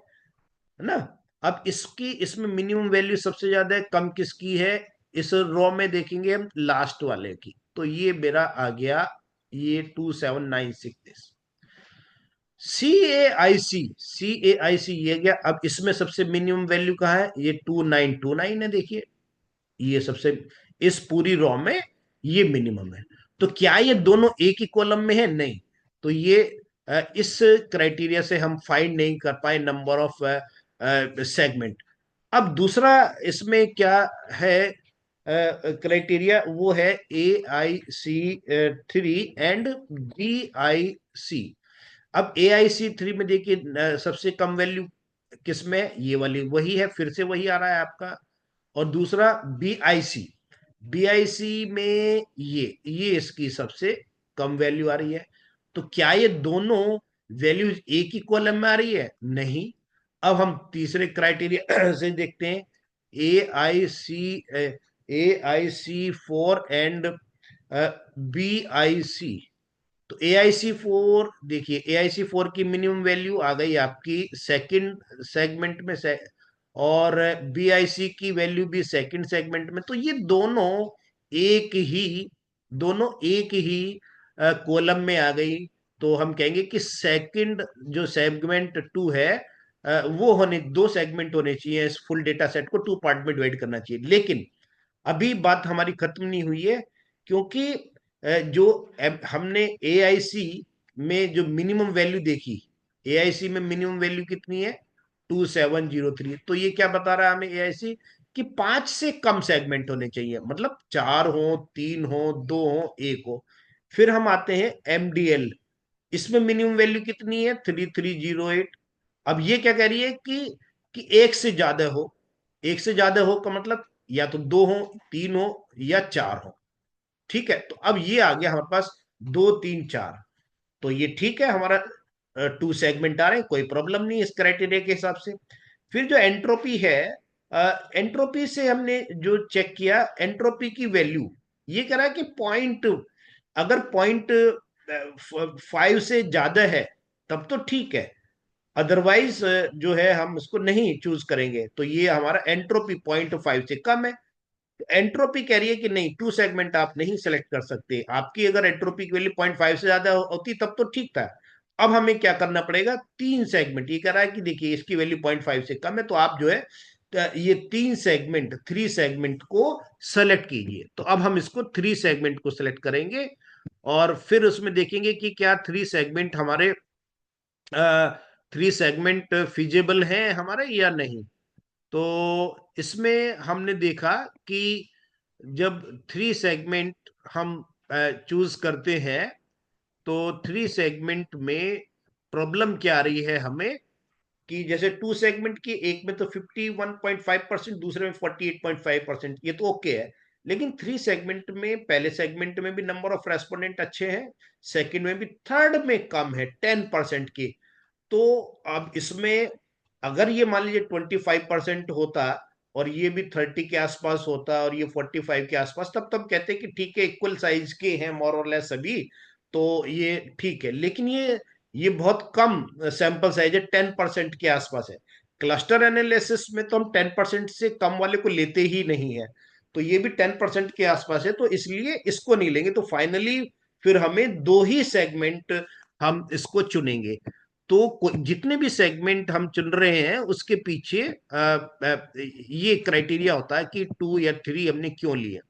ना। अब इसकी, इसमें मिनिमम वैल्यू सबसे ज्यादा है, कम किसकी है, इस रो में देखेंगे हम लास्ट वाले की। तो ये मेरा आ गया ये 2796। सी ए आई सी ये गया। अब इसमें सबसे मिनिमम वैल्यू कहाँ है, ये 2929 है। देखिए, ये सबसे, इस पूरी रॉ में ये मिनिमम है। तो क्या ये दोनों एक ही कॉलम में है, नहीं। तो ये इस क्राइटेरिया से हम फाइंड नहीं कर पाए नंबर ऑफ सेगमेंट। अब दूसरा इसमें क्या है क्राइटेरिया, वो है AIC3 एंड BIC। अब AIC3 में देखिए सबसे कम वैल्यू किसमें, ये वाली वही है, फिर से वही आ रहा है आपका। और दूसरा BIC, BIC में ये इसकी सबसे कम वैल्यू आ रही है। तो क्या ये दोनों वैल्यूज एक ही कॉलम में आ रही है, नहीं। अब हम तीसरे क्राइटेरिया से देखते हैं, ए आई सी 4 एंड BIC। तो AIC4 देखिए, AIC4 की मिनिमम वैल्यू आ गई आपकी सेकंड सेगमेंट में से, और BIC की वैल्यू भी सेकंड सेगमेंट में। तो ये एक ही दोनों एक ही कॉलम में आ गई। तो हम कहेंगे कि सेकंड जो सेगमेंट टू है वो होने, दो सेगमेंट होने चाहिए, इस फुल डेटा सेट को टू पार्ट में डिवाइड करना चाहिए। लेकिन अभी बात हमारी खत्म नहीं हुई है, क्योंकि जो हमने AIC में जो मिनिमम वैल्यू देखी, AIC में मिनिमम वैल्यू कितनी है, 2703। तो ये क्या बता रहा है हमें AIC, कि पांच से कम सेगमेंट होने चाहिए, मतलब चार हो, तीन हो, दो हो, एक हो। फिर हम आते हैं MDL, इसमें मिनिमम वैल्यू कितनी है, 3308। अब ये क्या कह रही है कि एक से ज्यादा हो। एक से ज्यादा हो का मतलब या तो दो हो, तीन हो, या चार हो। ठीक है, तो अब ये आ गया हमारे पास दो, तीन, चार। तो ये ठीक है, हमारा टू सेगमेंट आ रहे हैं, कोई प्रॉब्लम नहीं इस क्राइटेरिया के हिसाब से। फिर जो एंट्रोपी है, एंट्रोपी से हमने जो चेक किया, एंट्रोपी की वैल्यू ये कह रहा है कि पॉइंट, अगर पॉइंट 5 से ज्यादा है तब तो ठीक है, अदरवाइज जो है हम इसको नहीं चूज करेंगे। तो ये हमारा एंट्रोपी 0.5 से कम है। एंट्रोपी कह रही है कि नहीं, टू सेगमेंट आप नहीं सेलेक्ट कर सकते। आपकी अगर एंट्रोपी की वैल्यू 0.5 से ज्यादा होती तब तो ठीक था। अब हमें क्या करना पड़ेगा, तीन सेगमेंट। ये कह रहा है कि देखिए इसकी वैल्यू 0.5 से कम है, तो आप जो है ये तीन सेगमेंट, थ्री सेगमेंट को सेलेक्ट कीजिए। तो अब हम इसको थ्री सेगमेंट को सेलेक्ट करेंगे, और फिर उसमें देखेंगे कि क्या थ्री सेगमेंट हमारे थ्री सेगमेंट फिजिबल हैं हमारे या नहीं। तो इसमें हमने देखा कि जब थ्री सेगमेंट हम चूज करते हैं, तो थ्री सेगमेंट में प्रॉब्लम क्या आ रही है हमें, कि जैसे टू सेगमेंट की एक में तो 51.5%, दूसरे में 48.5%, ये तो ओके है। लेकिन थ्री सेगमेंट में पहले सेगमेंट में भी नंबर ऑफ रेस्पोंडेंट अच्छे हैं, सेकंड में भी, थर्ड में कम है 10% की। तो अब इसमें अगर ये मान लीजिए 25% होता और ये भी 30 के आसपास होता और ये 45 के आसपास, तब तब कहते कि ठीक है, इक्वल साइज के हैं मोर और लेस सभी, तो ये ठीक है। लेकिन ये बहुत कम सैंपल साइज है, 10% के आसपास है। क्लस्टर एनालिसिस में तो हम 10% से कम वाले को लेते ही नहीं है, तो ये भी 10% के आसपास है, तो इसलिए इसको नहीं लेंगे। तो फाइनली फिर हमें दो ही सेगमेंट हम इसको चुनेंगे। तो जितने भी सेगमेंट हम चुन रहे हैं उसके पीछे ये क्राइटेरिया होता है कि टू या थ्री हमने क्यों लिए।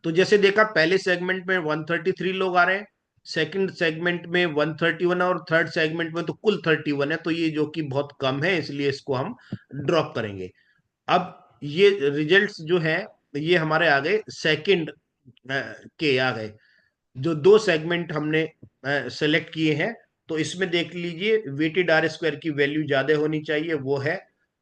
तो जैसे देखा, पहले सेगमेंट में 133 लोग आ रहे हैं, सेकंड सेगमेंट में 131 है, और थर्ड सेगमेंट में तो कुल 31 है, तो ये जो कि बहुत कम है, इसलिए इसको हम ड्रॉप करेंगे। अब ये रिजल्ट्स जो है, ये हमारे आ गए सेकंड के आ गए। जो दो सेगमेंट हमने सेलेक्ट किए हैं, तो इसमें देख लीजिए, वेटेड आर स्क्वायर की वैल्यू ज्यादा होनी चाहिए, वो है।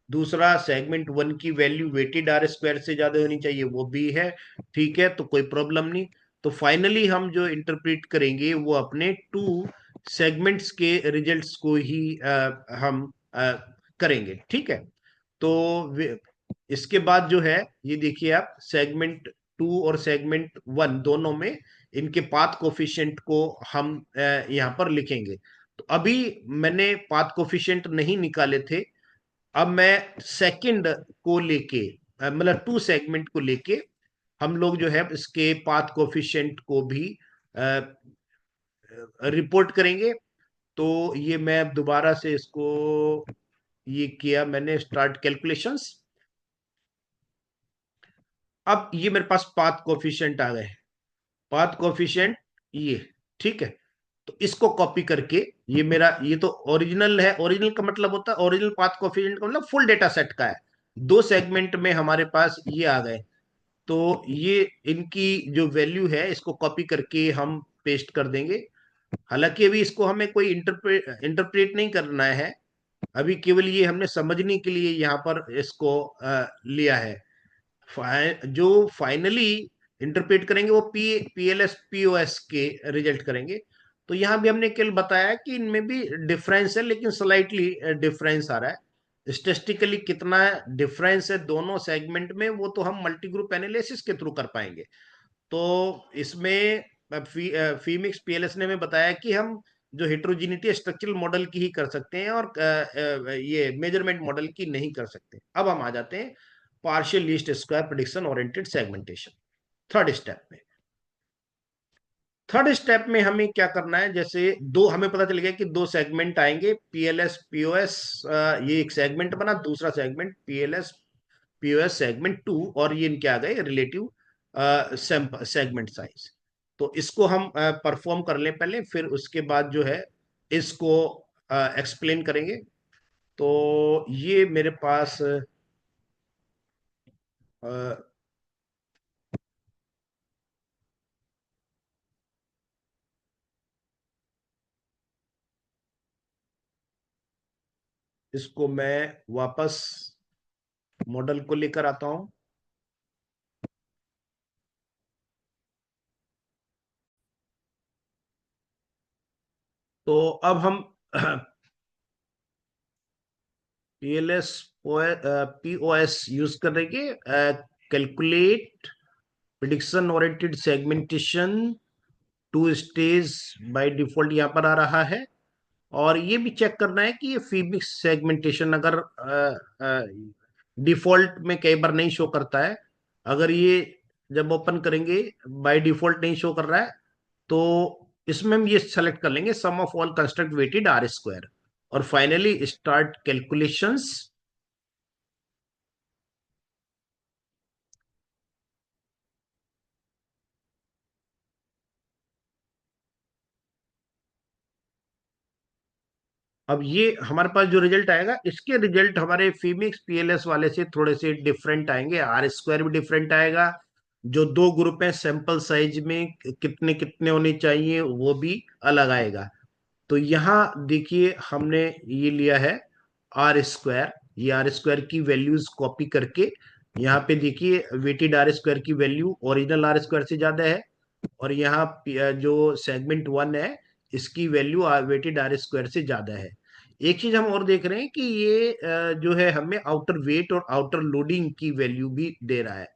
दूसरा, सेगमेंट वन की वैल्यू वेटेड आर स्क्वायर से ज्यादा होनी चाहिए, वो भी है। ठीक है, तो कोई प्रॉब्लम नहीं। तो फाइनली हम जो इंटरप्रेट करेंगे वो अपने टू सेगमेंट्स के रिजल्ट्स को ही हम करेंगे। ठीक है। तो इसके बाद जो है, ये देखिए आप, सेगमेंट टू और सेगमेंट वन दोनों में इनके पाथ कोफिशिएंट को हम यहाँ पर लिखेंगे। तो अभी मैंने पाथ कोफिशिएंट नहीं निकाले थे। अब मैं सेकंड को लेके, मतलब टू सेगमेंट को लेके, हम लोग जो है इसके पाथ कोफिशिएंट को भी रिपोर्ट करेंगे। तो ये मैं दोबारा से इसको, ये किया मैंने स्टार्ट कैलकुलेशंस। अब ये मेरे पास पाथ कोफिशिएंट आ गए, पाथ कोफिशिएंट ये। ठीक है, तो इसको कॉपी करके, ये मेरा, ये तो ओरिजिनल है। ओरिजिनल का मतलब होता है, ओरिजिनल पाथ कोफिशिएंट का मतलब फुल डेटा सेट का है। दो सेगमेंट में हमारे पास ये आ गए, तो ये इनकी जो वैल्यू है, इसको कॉपी करके हम पेस्ट कर देंगे। हालांकि अभी इसको हमें कोई इंटरप्रेट नहीं करना है, अभी केवल ये हमने समझने के लिए यहाँ पर इसको लिया है। जो फाइनली इंटरप्रेट करेंगे वो पीएलएस पीओएस के रिजल्ट करेंगे। तो यहाँ भी हमने केवल बताया कि इनमें भी डिफरेंस है, लेकिन स्लाइटली डिफरेंस आ रहा है। स्टेटिस्टिकली कितना डिफरेंस है दोनों सेगमेंट में, वो तो हम मल्टी ग्रुप एनालिसिस के थ्रू कर पाएंगे। तो इसमें फीमिक्स पीएलएस ने हमें बताया कि हम जो हेट्रोजीनिटी स्ट्रक्चरल मॉडल की ही कर सकते हैं, और ये मेजरमेंट मॉडल की नहीं कर सकते। अब हम आ जाते हैं partial least square prediction oriented segmentation, third step में। थर्ड स्टेप में हमें क्या करना है, जैसे दो, हमें पता चल गया कि दो सेगमेंट आएंगे, पीएलएस पीओएस, ये एक सेगमेंट बना, दूसरा segment PLS POS segment two, और ये इनके आ गए रिलेटिव सेगमेंट साइज। तो इसको हम परफॉर्म कर लें पहले, फिर उसके बाद जो है इसको एक्सप्लेन करेंगे। तो ये मेरे पास अ, इसको मैं वापस मॉडल को लेकर आता हूं। तो अब हम पीएलएस पीओएस यूज करेंगे, calculate prediction oriented segmentation two stage, by default यहाँ पर आ रहा है। और ये भी चेक करना है कि ये फीमिक्स सेगमेंटेशन अगर डिफॉल्ट में कई बार नहीं शो करता है, अगर ये जब ओपन करेंगे बाय डिफॉल्ट नहीं शो कर रहा है, तो इसमें हम ये सेलेक्ट कर लेंगे sum of all construct weighted R square, और फाइनली स्टार्ट कैलकुलेशंस। अब ये हमारे पास जो रिजल्ट आएगा, इसके रिजल्ट हमारे फीमिक्स पीएलएस वाले से थोड़े से डिफरेंट आएंगे। आर स्क्वायर भी डिफरेंट आएगा, जो दो ग्रुप है सैंपल साइज में कितने कितने होने चाहिए वो भी अलग आएगा। तो यहाँ देखिए हमने ये लिया है आर स्क्वायर। ये आर स्क्वायर की वैल्यूज कॉपी करके यहाँ पे देखिए, वेटेड आर स्क्वायर की वैल्यू ओरिजिनल आर स्क्वायर से ज्यादा है, और यहाँ जो सेगमेंट वन है इसकी वैल्यू वेटेड आर स्क्वायर से ज्यादा है। एक चीज हम और देख रहे हैं कि ये जो है हमें आउटर वेट और आउटर लोडिंग की वैल्यू भी दे रहा है।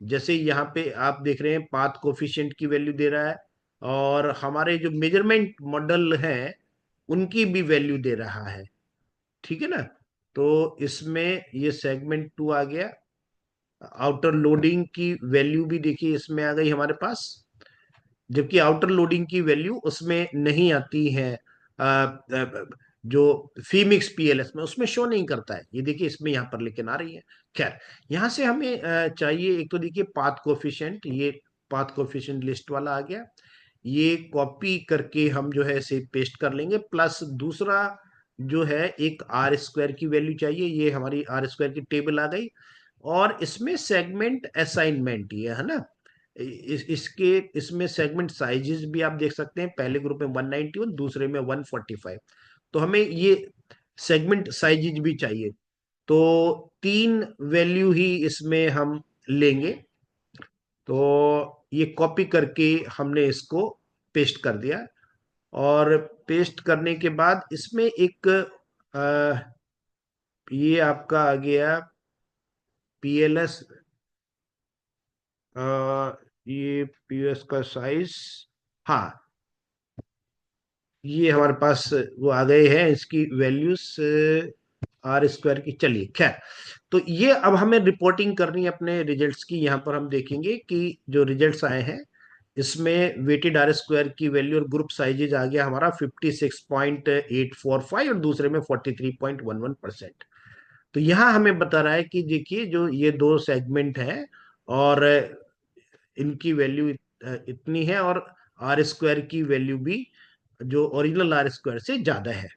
जैसे यहाँ पे आप देख रहे हैं पाथ कोफिशिएंट की वैल्यू दे रहा है, और हमारे जो मेजरमेंट मॉडल हैं उनकी भी वैल्यू दे रहा है। ठीक है ना। तो इसमें ये सेगमेंट टू आ गया। आउटर लोडिंग की वैल्यू भी देखिए इसमें आ गई हमारे पास, जबकि आउटर लोडिंग की वैल्यू उसमें नहीं आती है। जो फीमिक्स पीएलएस में उसमें शो नहीं करता है, ये देखिए इसमें यहाँ पर लेकिन आ रही है। खैर, यहाँ से हमें चाहिए एक तो देखिए पाथ कोफिशिएंट, ये पाथ कोफिशिएंट लिस्ट वाला आ गया। ये कॉपी करके हम जो है इसे पेस्ट कर लेंगे, प्लस दूसरा जो है एक आर स्क्वायर की वैल्यू चाहिए, ये हमारी आर स्क्वायर की टेबल आ गई। और इसमें सेगमेंट असाइनमेंट ये है ना, इसके इसमें सेगमेंट साइजेस भी आप देख सकते हैं, पहले ग्रुप में 191, दूसरे में 145। तो हमें ये सेगमेंट साइजेस भी चाहिए। तो तीन वैल्यू ही इसमें हम लेंगे। तो ये कॉपी करके हमने इसको पेस्ट कर दिया, और पेस्ट करने के बाद इसमें एक ये आपका आ गया पीएलएस। ये पीएस का साइज, हाँ, ये हमारे पास वो आ गए हैं इसकी वैल्यूज आर स्क्वायर की। चलिए खैर, तो ये अब हमें रिपोर्टिंग करनी है अपने रिजल्ट्स की। यहाँ पर हम देखेंगे कि जो रिजल्ट्स आए हैं इसमें वेटेड आर स्क्वायर की वैल्यू और ग्रुप साइजेज आ गया हमारा 56.845 और दूसरे में 43.11%। तो यहाँ हमें बता रहा है कि देखिए जो ये दो सेगमेंट हैं, और इनकी वैल्यू इतनी है, और आर स्क्वायर की वैल्यू भी जो ओरिजिनल आर स्क्वायर से ज्यादा है।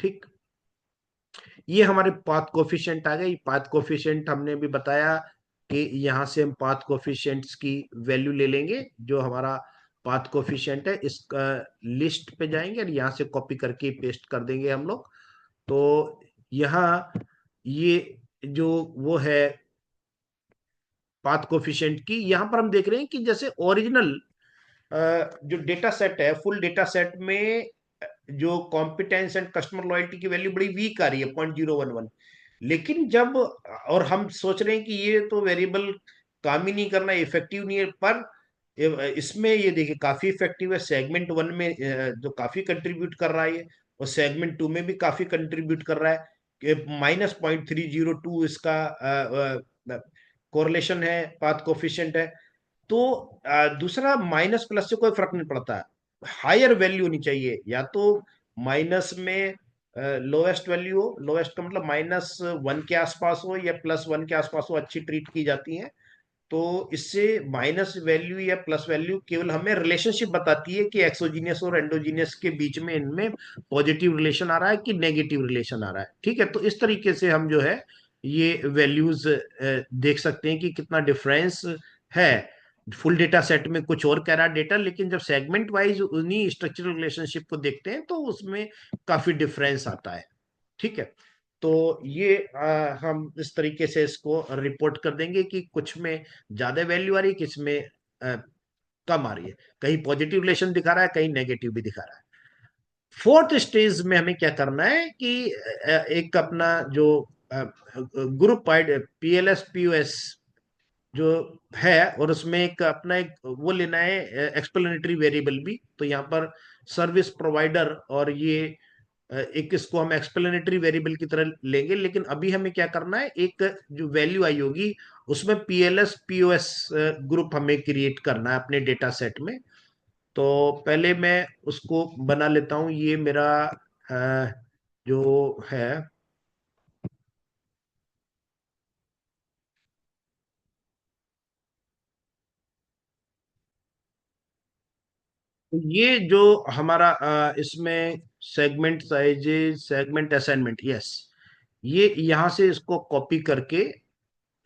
ठीक, ये हमारे पाथ कोफिशिएंट आ गए। पाथ कोफिशिएंट हमने भी बताया कि यहाँ से हम पाथ कोफिशिएंट्स की वैल्यू ले लेंगे। जो हमारा पाथ कोफिशिएंट है इसका लिस्ट पे जाएंगे और यहाँ से कॉपी करके पेस्ट कर देंगे हम लोग। तो यहाँ ये जो वो है पाथ कोफिशिएंट की, यहाँ पर हम देख रहे हैं कि जैसे ओरिजिनल जो डेटा सेट है, फुल डेटा सेट में जो कॉम्पिटेंस एंड कस्टमर लॉयल्टी की वैल्यू बड़ी वीक आ रही है 0.011। लेकिन जब, और हम सोच रहे हैं कि ये तो वेरिएबल काम ही नहीं करना, इफेक्टिव नहीं है, पर इसमें ये देखिए काफी इफेक्टिव है। सेगमेंट वन में जो काफी कंट्रीब्यूट कर रहा है ये, और सेगमेंट टू में भी काफी कंट्रीब्यूट कर रहा है कि -0.302 इसका कोरिलेशन है, पाथ कोफिशिएंट है। तो दूसरा माइनस प्लस से कोई फर्क नहीं पड़ता, हायर वैल्यू होनी चाहिए। या तो माइनस में लोएस्ट वैल्यू हो, लोएस्ट का मतलब -1 के आसपास हो या +1 के आसपास हो, अच्छी ट्रीट की जाती है। तो इससे माइनस वैल्यू या प्लस वैल्यू केवल हमें रिलेशनशिप बताती है कि एक्सोजीनियस और एंडोजीनियस के बीच में इनमें पॉजिटिव रिलेशन आ रहा है कि नेगेटिव रिलेशन आ रहा है। ठीक है, तो इस तरीके से हम जो है ये वैल्यूज देख सकते हैं कि कितना डिफरेंस है। फुल डेटा सेट में कुछ और कह रहा है डेटा, लेकिन जब सेगमेंट वाइज उन्हीं स्ट्रक्चरल रिलेशनशिप को देखते हैं तो उसमें काफी डिफरेंस आता है। ठीक है, तो ये हम इस तरीके से इसको रिपोर्ट कर देंगे कि कुछ में ज्यादा वैल्यू आ रही है, किस में कम आ रही है, कहीं पॉजिटिव रिलेशन दिखा रहा है, कहीं नेगेटिव भी दिखा रहा है। फोर्थ स्टेज में हमें क्या करना है कि एक अपना जो ग्रुप पीएलएस पीओएस जो है, और उसमें एक अपना एक वो लेना है एक्सप्लेनेटरी वेरिएबल भी। तो यहाँ पर सर्विस प्रोवाइडर, और ये एक इसको हम एक्सप्लेनेटरी वेरिएबल की तरह लेंगे। लेकिन अभी हमें क्या करना है, एक जो वैल्यू आई होगी उसमें पीएलएस पीओएस ग्रुप हमें क्रिएट करना है अपने डेटा सेट में। तो पहले मैं उसको बना लेता हूं। ये मेरा जो है, ये जो हमारा इसमें segment sizes, segment assignment, yes. ये यहां से इसको कॉपी करके,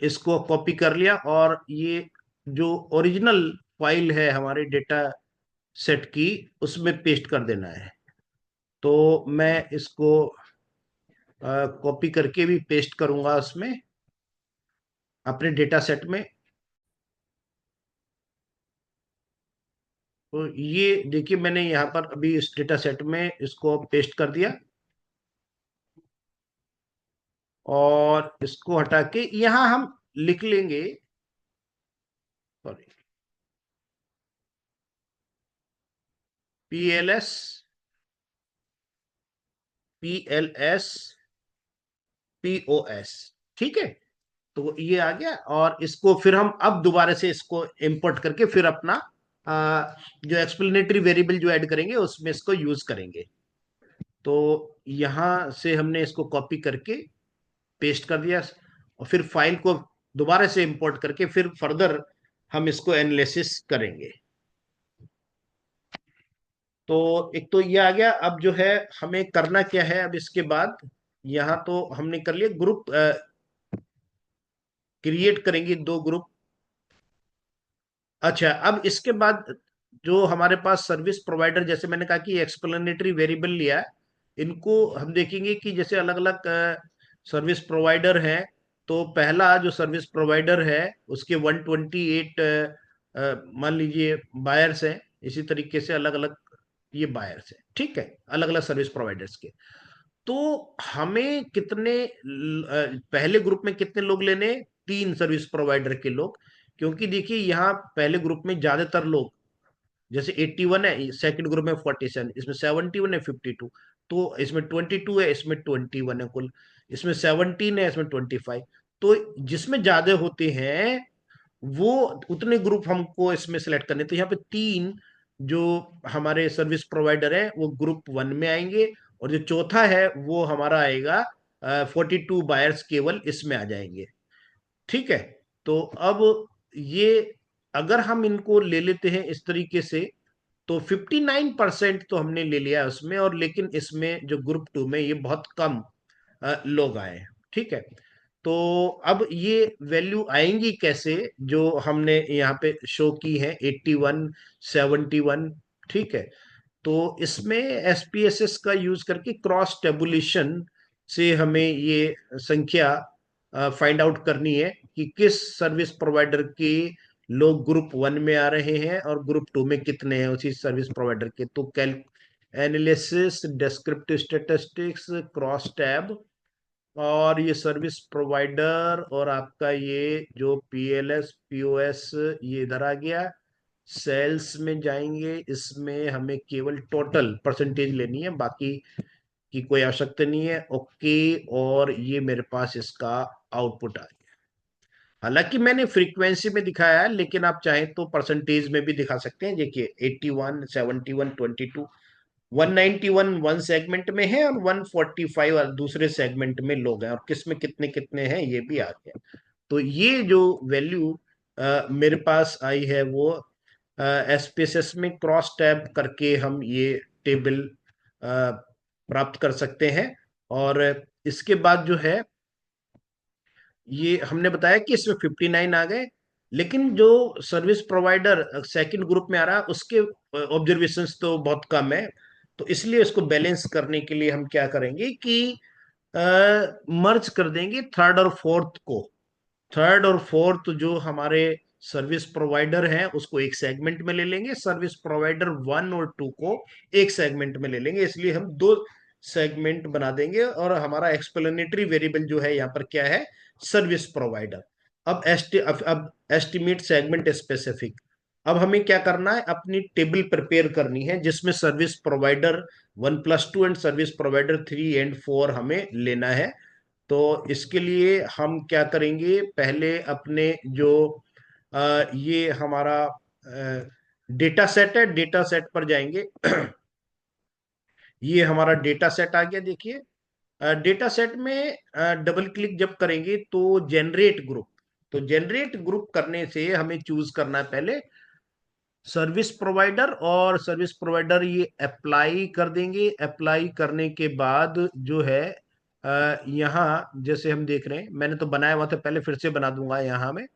इसको कॉपी कर लिया, और ये जो ओरिजिनल फाइल है हमारे डेटा सेट की, उसमें पेस्ट कर देना है। तो मैं इसको कॉपी करके भी पेस्ट करूंगा उसमें, अपने डेटा सेट में। तो ये देखिए, मैंने यहाँ पर अभी इस डेटा सेट में इसको पेस्ट कर दिया, और इसको हटा के यहाँ हम लिख लेंगे, सॉरी, PLS, PLS, POS, ठीक है। तो ये आ गया, और इसको फिर हम अब दोबारा से इसको इंपोर्ट करके फिर अपना जो एक्सप्लेनेटरी वेरिएबल जो ऐड करेंगे उसमें इसको यूज करेंगे। तो यहां से हमने इसको कॉपी करके पेस्ट कर दिया, और फिर फाइल को दोबारा से इंपोर्ट करके फिर फर्दर हम इसको एनालिसिस करेंगे। तो एक तो ये आ गया। अब जो है हमें करना क्या है, अब इसके बाद यहाँ तो हमने कर लिया, ग्रुप क्रिएट करेंगे 2 ग्रुप। अच्छा, अब इसके बाद जो हमारे पास सर्विस प्रोवाइडर, जैसे मैंने कहा कि एक्सप्लेनेटरी वेरिएबल लिया है, इनको हम देखेंगे कि जैसे अलग अलग सर्विस प्रोवाइडर हैं। तो पहला जो सर्विस प्रोवाइडर है उसके 128 मान लीजिए बायर्स हैं। इसी तरीके से अलग अलग ये बायर्स हैं, ठीक है, अलग अलग सर्विस प्रोवाइडर्स के। तो हमें पहले ग्रुप में कितने लोग लेने? 3 सर्विस प्रोवाइडर के लोग। क्योंकि देखिए यहाँ पहले ग्रुप में ज्यादातर लोग, जैसे 81 है, सेकंड ग्रुप में 47, इसमें 71 है, 52, तो इसमें 22 है, इसमें 21 है कुल, इसमें 17 है, इसमें 25। तो जिसमें ज्यादा होते हैं वो उतने ग्रुप हमको इसमें सेलेक्ट करने। तो यहाँ पे 3 जो हमारे सर्विस प्रोवाइडर है वो ग्रुप 1 में आएंगे, और जो चौथा है वो हमारा आएगा 42 बायर्स केवल इसमें आ जाएंगे, ठीक है। तो अब ये अगर हम इनको ले लेते हैं इस तरीके से, तो 59% तो हमने ले लिया है उसमें, और लेकिन इसमें जो ग्रुप 2 में ये बहुत कम लोग आए हैं, ठीक है। तो अब ये वैल्यू आएंगी कैसे, जो हमने यहाँ पे शो की है, 81, 71, ठीक है। तो इसमें SPSS का यूज करके क्रॉस टेबुलेशन से हमें ये संख्या फाइंड आउट करनी है कि किस सर्विस प्रोवाइडर के लोग ग्रुप 1 में आ रहे हैं और ग्रुप 2 में कितने हैं उसी सर्विस प्रोवाइडर के। तो कैल analysis, descriptive statistics, cross tab, और ये सर्विस प्रोवाइडर, और आपका ये जो PLS, POS, ये इधर आ गया। सेल्स में जाएंगे, इसमें हमें केवल टोटल परसेंटेज लेनी है, बाकी की कोई आवश्यकता नहीं है। ओके, और ये मेरे पास इसका आउटपुट आ गया। हालांकि मैंने फ्रीक्वेंसी में दिखाया है, लेकिन आप चाहें तो परसेंटेज में भी दिखा सकते हैं। देखिए 81, 71, 22, 191 वन सेगमेंट में है, और 145 और दूसरे सेगमेंट में लोग हैं, और किस में कितने कितने हैं ये भी आ गया। तो ये जो वैल्यू मेरे पास आई है वो SPSS में क्रॉस टैब करके हम ये टेबल प्राप्त कर सकते हैं। और इसके बाद जो है, ये हमने बताया कि इसमें 59 आ गए, लेकिन जो सर्विस प्रोवाइडर सेकंड ग्रुप में आ रहा है उसके ऑब्जर्वेशंस तो बहुत कम है। तो इसलिए इसको बैलेंस करने के लिए हम क्या करेंगे कि मर्ज कर देंगे थर्ड और फोर्थ को। थर्ड और फोर्थ जो हमारे सर्विस प्रोवाइडर हैं उसको एक सेगमेंट में ले लेंगे, सर्विस प्रोवाइडर 1 और 2 को एक सेगमेंट में ले लेंगे। इसलिए हम 2 सेगमेंट बना देंगे, और हमारा एक्सप्लेनेटरी वेरिएबल जो है यहाँ पर क्या है? Service provider. अब एस्टिमेट सेगमेंट स्पेसिफिक। अब हमें क्या करना है? अपनी टेबल प्रिपेयर करनी है जिसमें service provider 1+2 and service provider 3 और 4 हमें लेना है। तो इसके लिए हम क्या करेंगे? पहले अपने जो ये हमारा डेटा सेट है, डेटा सेट पर जाएंगे। ये हमारा डेटा सेट आ गया, देखिए। डेटा सेट में डबल क्लिक जब करेंगे तो जनरेट ग्रुप। तो जनरेट ग्रुप करने से हमें चूज करना है पहले सर्विस प्रोवाइडर और सर्विस प्रोवाइडर ये अप्लाई कर देंगे। अप्लाई करने के बाद जो है यहाँ जैसे हम देख रहे हैं, मैंने तो बनाया हुआ था पहले, फिर से बना दूंगा यहाँ में।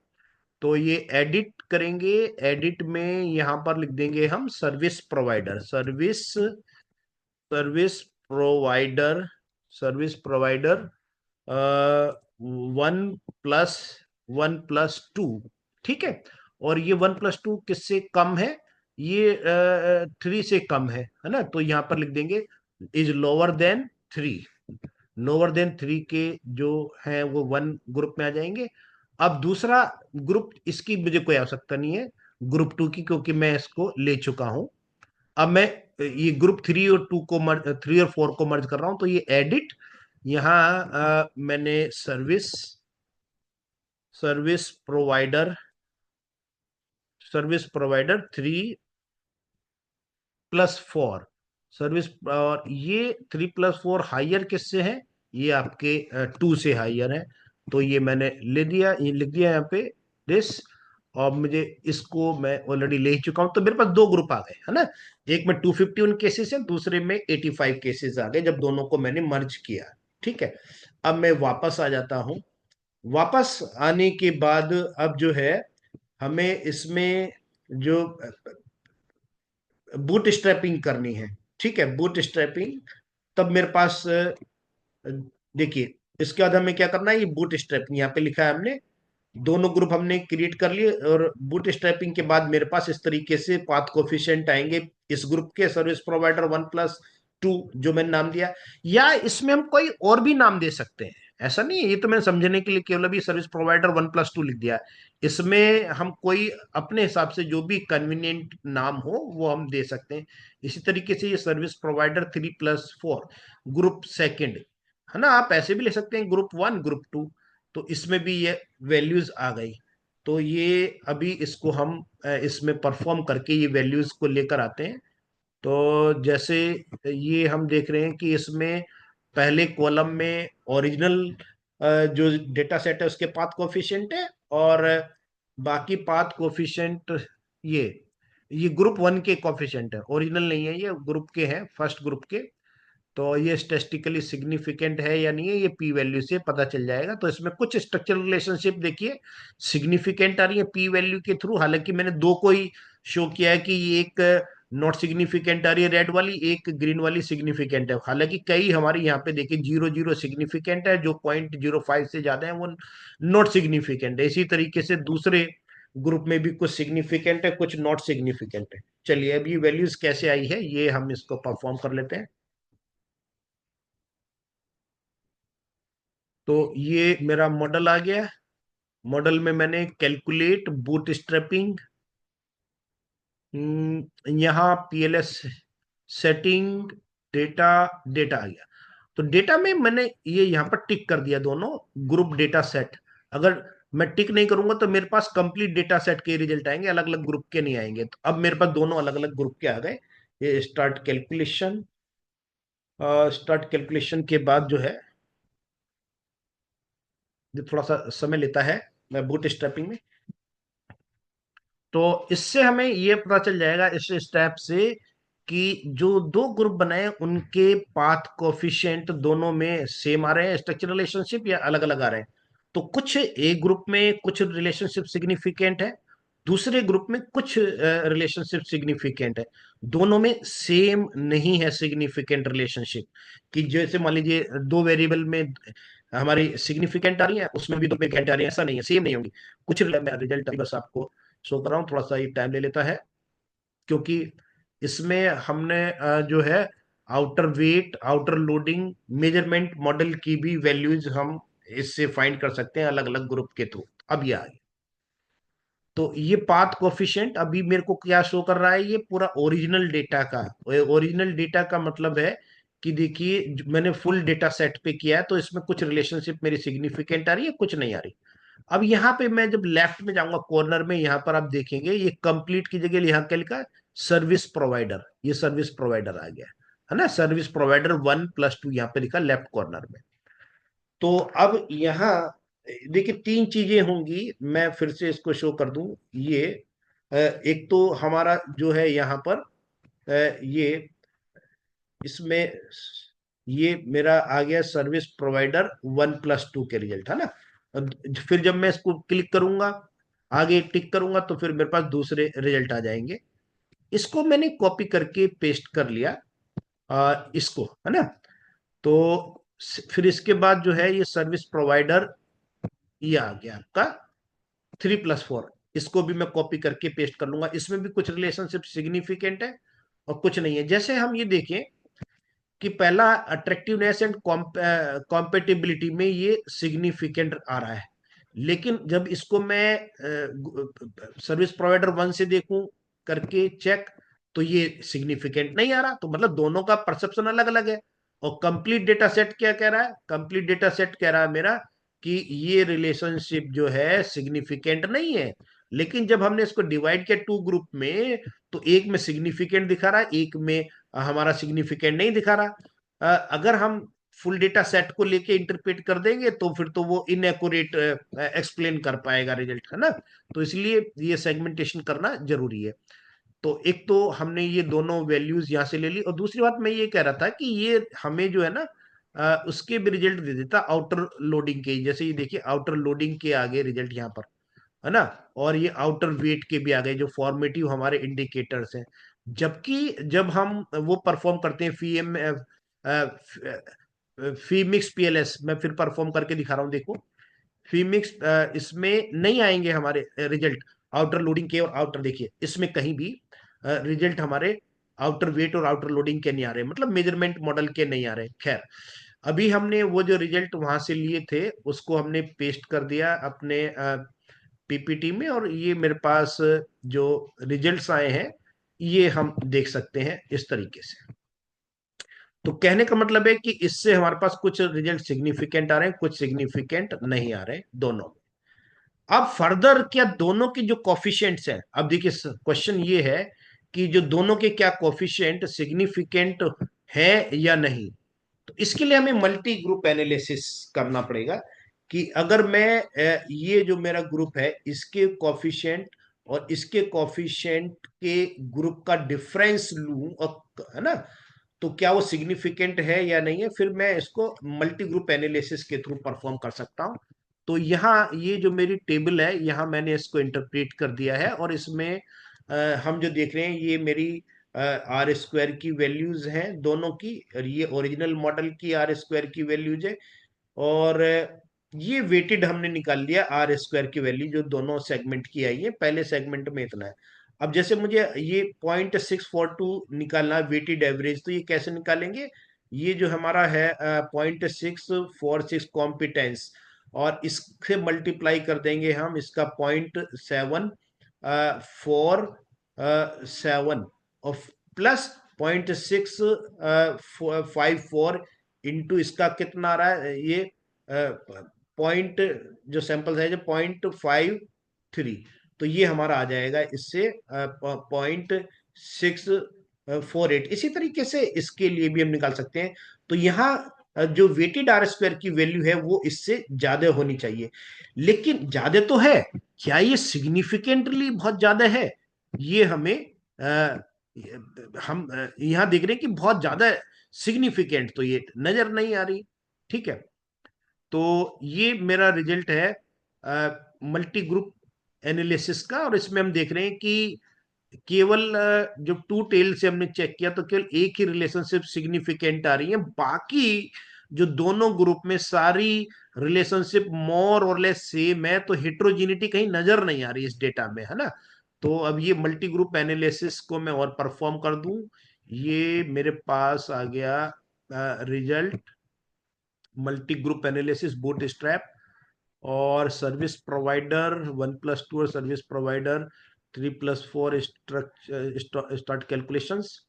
तो ये एडिट करेंगे, एडिट में यहाँ पर लिख देंगे हम service provider, service provider, service provider 1+1+2। ठीक है। और ये 1+2 किससे कम है? ये 3 से कम है ना। तो यहां पर लिख देंगे is lower than 3। Lower than 3 के जो है वो 1 ग्रुप में आ जाएंगे। अब दूसरा ग्रुप, इसकी मुझे कोई आवश्यकता नहीं है ग्रुप 2 की, क्योंकि मैं इसको ले चुका हूं। अब मैं ये ग्रुप 3 और 2 को मर्ज, 3 और 4 को मर्ज कर रहा हूं। तो ये एडिट, यहाँ मैंने service, service provider, service provider 3+4 service, और ये 3+4 हायर किससे है? ये आपके 2 से हायर है। तो ये मैंने ले दिया, ये लिख दिया यहाँ पे दिस। और मुझे इसको मैं ऑलरेडी ले ही चुका हूं, तो मेरे पास दो ग्रुप आ गए, है ना। एक में 251 केसेस है, दूसरे में 85 केसेस आ गए जब दोनों को मैंने मर्ज किया। ठीक है। अब मैं वापस आ जाता हूं। वापस आने के बाद अब जो है हमें इसमें जो बूट स्ट्रैपिंग करनी है। ठीक है, बूट स्ट्रैपिंग। तब मेरे पास देखिए, इसके बाद हमें क्या करना है, ये बूट स्ट्रैपिंग यहाँ पे लिखा है हमने, दोनों ग्रुप हमने क्रिएट कर लिए। और बूट स्ट्रैपिंग के बाद मेरे पास इस तरीके से पाथ कोफिशिएंट आएंगे इस ग्रुप के, सर्विस प्रोवाइडर 1+2 जो मैंने नाम दिया। या इसमें हम कोई और भी नाम दे सकते हैं, ऐसा नहीं है। ये तो मैंने समझने के लिए केवल अभी सर्विस प्रोवाइडर 1+2 लिख दिया। इसमें हम कोई अपने हिसाब से जो भी कन्वीनियंट नाम हो वो हम दे सकते हैं। इसी तरीके से ये सर्विस प्रोवाइडर 3+4 ग्रुप सेकंड, है ना। आप ऐसे भी ले सकते हैं ग्रुप 1 ग्रुप 2। तो इसमें भी ये वैल्यूज आ गई। तो ये अभी इसको हम इसमें परफॉर्म करके ये वैल्यूज को लेकर आते हैं। तो जैसे ये हम देख रहे हैं कि इसमें पहले कॉलम में ओरिजिनल जो डेटा सेट है उसके पाथ कोफिशिएंट है, और बाकी पाथ कोफिशिएंट ये ये ग्रुप 1 के कोफिशिएंट है, ओरिजिनल नहीं है, ये ग्रुप के हैं, फर्स्ट ग्रुप के। तो ये स्टैटिस्टिकली सिग्निफिकेंट है या नहीं है, ये पी वैल्यू से पता चल जाएगा। तो इसमें कुछ स्ट्रक्चरल रिलेशनशिप देखिए सिग्निफिकेंट आ रही है पी वैल्यू के थ्रू। हालांकि मैंने दो को ही शो किया है कि ये एक नॉट सिग्निफिकेंट आ रही है रेड वाली, एक ग्रीन वाली सिग्निफिकेंट है। हालांकि कई हमारे यहाँ पे देखिए 0 0 सिग्निफिकेंट है, जो 0.05 से ज्यादा है वो नॉट सिग्निफिकेंट है। इसी तरीके से दूसरे ग्रुप में भी कुछ सिग्निफिकेंट है, कुछ नॉट सिग्निफिकेंट है। चलिए अब ये वैल्यूज कैसे आई है ये हम इसको परफॉर्म कर लेते हैं। तो ये मेरा मॉडल आ गया। मॉडल में मैंने कैलकुलेट बूट स्ट्रैपिंग, यहाँ पीएलएस सेटिंग, डेटा, डेटा आ गया। तो डेटा में मैंने ये यहाँ पर टिक कर दिया दोनों ग्रुप डेटा सेट। अगर मैं टिक नहीं करूंगा तो मेरे पास कंप्लीट डेटा सेट के रिजल्ट आएंगे, अलग अलग ग्रुप के नहीं आएंगे। तो अब मेरे पास दोनों अलग अलग ग्रुप के आ गए। ये स्टार्ट कैलकुलेशन, स्टार्ट कैलकुलेशन के बाद जो है जो थोड़ा सा समय लेता है बूट स्ट्रैपिंग में। तो इससे हमें ये पता चल जाएगा इस स्टेप से कि जो दो ग्रुप बनाए उनके पाथ कोफिशिएंट दोनों में सेम आ रहे हैं स्ट्रक्चर रिलेशनशिप, या अलग अलग आ रहे हैं। तो कुछ एक ग्रुप में कुछ रिलेशनशिप सिग्निफिकेंट है, दूसरे ग्रुप में कुछ रिलेशनशिप सिग्निफिकेंट है। दोनों में सेम नहीं है सिग्निफिकेंट रिलेशनशिप। कि जैसे मान लीजिए दो वेरिएबल में हमारी सिग्निफिकेंट आ रही है, उसमें भी दो सिग्निफिकेंट आ रही है, ऐसा नहीं है, सेम नहीं होंगी। कुछ रिजल्ट बस आपको शो कर रहा हूँ, थोड़ा सा ये टाइम ले लेता है, क्योंकि इसमें हमने जो है outer weight, outer loading, measurement model की भी वैल्यूज हम इससे फाइंड कर सकते हैं अलग अलग ग्रुप के थ्रू। अब ये आ गया। तो ये पाथ कोफिशिएंट अभी मेरे को क्या शो कर रहा है, ये पूरा ओरिजिनल डेटा का। ओरिजिनल डेटा का मतलब है कि देखिए मैंने फुल डेटा सेट पे किया है, तो इसमें कुछ रिलेशनशिप मेरी सिग्निफिकेंट आ रही है, कुछ नहीं आ रही। अब यहाँ पे मैं जब लेफ्ट में जाऊंगा कॉर्नर में, यहाँ पर आप देखेंगे ये कंप्लीट की जगह यहाँ क्या लिखा है, सर्विस प्रोवाइडर। ये सर्विस प्रोवाइडर आ गया, है ना। सर्विस प्रोवाइडर 1+2 यहाँ पे लिखा लेफ्ट कॉर्नर में। तो अब यहाँ देखिए तीन चीजें होंगी, मैं फिर से इसको शो कर दूं। ये एक तो हमारा जो है यहाँ पर ये इसमें ये मेरा आ गया सर्विस प्रोवाइडर 1+2 के रिजल्ट, है ना। अब फिर जब मैं इसको क्लिक करूंगा, आगे टिक करूंगा, तो फिर मेरे पास दूसरे रिजल्ट आ जाएंगे। इसको मैंने कॉपी करके पेस्ट कर लिया, इसको, है ना। तो फिर इसके बाद जो है ये सर्विस प्रोवाइडर, ये आ गया आपका 3+4। इसको भी मैं कॉपी करके पेस्ट कर लूंगा। इसमें भी कुछ रिलेशनशिप सिग्निफिकेंट है और कुछ नहीं है। जैसे हम ये देखें कि पहला अट्रैक्टिवनेस एंड कॉम्पेटिबिलिटी में ये सिग्निफिकेंट आ रहा है, लेकिन जब इसको मैं सर्विस प्रोवाइडर 1 से देखूं करके चेक, तो ये सिग्निफिकेंट नहीं आ रहा। तो मतलब दोनों का परसेप्शन अलग अलग है। और कंप्लीट डेटा सेट क्या कह रहा है? कंप्लीट डेटा सेट कह रहा है मेरा कि ये रिलेशनशिप जो है सिग्निफिकेंट नहीं है। लेकिन जब हमने इसको डिवाइड किया टू ग्रुप में, तो एक में सिग्निफिकेंट दिखा रहा है, एक में हमारा सिग्निफिकेंट नहीं दिखा रहा। अगर हम फुल डेटा सेट को लेके इंटरप्रेट कर देंगे, तो फिर तो वो इनएक्यूरेट एक्सप्लेन कर पाएगा रिजल्ट, है ना। तो इसलिए ये सेगमेंटेशन करना जरूरी है। तो एक तो हमने ये दोनों वैल्यूज यहाँ से ले ली, और दूसरी बात मैं ये कह रहा था कि ये हमें जो है ना उसके भी रिजल्ट दे देता आउटर लोडिंग के। जैसे ये देखिए, आउटर लोडिंग के आगे रिजल्ट यहाँ पर, है ना। और ये आउटर वेट के भी आ गए, जो फॉर्मेटिव हमारे इंडिकेटर्स हैं। जबकि जब हम वो परफॉर्म करते हैं फीमिक्स पीएलएस, मैं फिर परफॉर्म करके दिखा रहा हूँ, देखो। फीमिक्स इसमें नहीं आएंगे हमारे रिजल्ट आउटर लोडिंग के और आउटर, देखिए इसमें कहीं भी रिजल्ट हमारे आउटर वेट और आउटर लोडिंग के नहीं आ रहे, मतलब मेजरमेंट मॉडल के नहीं आ रहे। खैर, अभी हमने वो जो रिजल्ट वहां से लिए थे उसको हमने पेस्ट कर दिया अपने पीपीटी में, और ये मेरे पास जो रिजल्ट्स आए हैं ये हम देख सकते हैं इस तरीके से। तो कहने का मतलब है कि इससे हमारे पास कुछ रिजल्ट सिग्निफिकेंट आ रहे हैं, कुछ सिग्निफिकेंट नहीं आ रहे हैं दोनों। अब फर्दर क्या दोनों के जो कॉफिशिएंट्स हैं, अब देखिए क्वेश्चन ये है कि जो दोनों के क्या कॉफिशिएंट सिग्निफिकेंट है या नहीं। तो इसके लिए हमें मल्टी ग्रुप एनालिसिस करना पड़ेगा कि अगर मैं ये जो मेरा ग्रुप है इसके कॉफिशिएंट और इसके कॉफिशिएंट के ग्रुप का डिफरेंस लूं, और, है ना, तो क्या वो सिग्निफिकेंट है या नहीं है, फिर मैं इसको मल्टी ग्रुप एनालिसिस के थ्रू परफॉर्म कर सकता हूं। तो यहाँ ये जो मेरी टेबल है, यहाँ मैंने इसको इंटरप्रेट कर दिया है, और इसमें हम जो देख रहे हैं ये मेरी आर स्क्वायर की वैल्यूज हैं दोनों की, और ये ओरिजिनल मॉडल की आर स्क्वायर की वैल्यूज है। और ये वेटेड हमने निकाल लिया आर स्क्वायर की वैल्यू जो दोनों सेगमेंट की आई है। पहले सेगमेंट में इतना है। अब जैसे मुझे ये 0.642 निकालना है वेटेड एवरेज, तो ये कैसे निकालेंगे? ये जो हमारा है 0.646 कॉम्पिटेंस, और इससे मल्टीप्लाई कर देंगे हम इसका 0.747 और प्लस 0.654 इंटू इसका कितना आ रहा है, ये पॉइंट, जो सैंपल है जो 0.53, तो ये हमारा आ जाएगा इससे 0.648। इसी तरीके से इसके लिए भी हम निकाल सकते हैं। तो यहाँ जो वेटेड आर स्क्वायर की वैल्यू है वो इससे ज्यादा होनी चाहिए। लेकिन ज्यादा तो है, क्या ये सिग्निफिकेंटली बहुत ज्यादा है? ये हमें हम यहाँ देख रहे हैं कि बहुत ज्यादा सिग्निफिकेंट तो ये नजर नहीं आ रही। ठीक है। तो ये मेरा रिजल्ट है मल्टी ग्रुप एनालिसिस का, और इसमें हम देख रहे हैं कि केवल जो टू टेल से हमने चेक किया तो केवल एक ही रिलेशनशिप सिग्निफिकेंट आ रही है। बाकी जो दोनों ग्रुप में सारी रिलेशनशिप मोर और लेस सेम है, तो हेट्रोजीनिटी कहीं नजर नहीं आ रही इस डेटा में, है ना। तो अब ये मल्टी ग्रुप एनालिसिस को मैं और परफॉर्म कर दूं, ये मेरे पास आ गया result multi group analysis boot strap, और सर्विस प्रोवाइडर 1+2 और सर्विस प्रोवाइडर 3+4 स्टार्ट कैलकुलेशंस।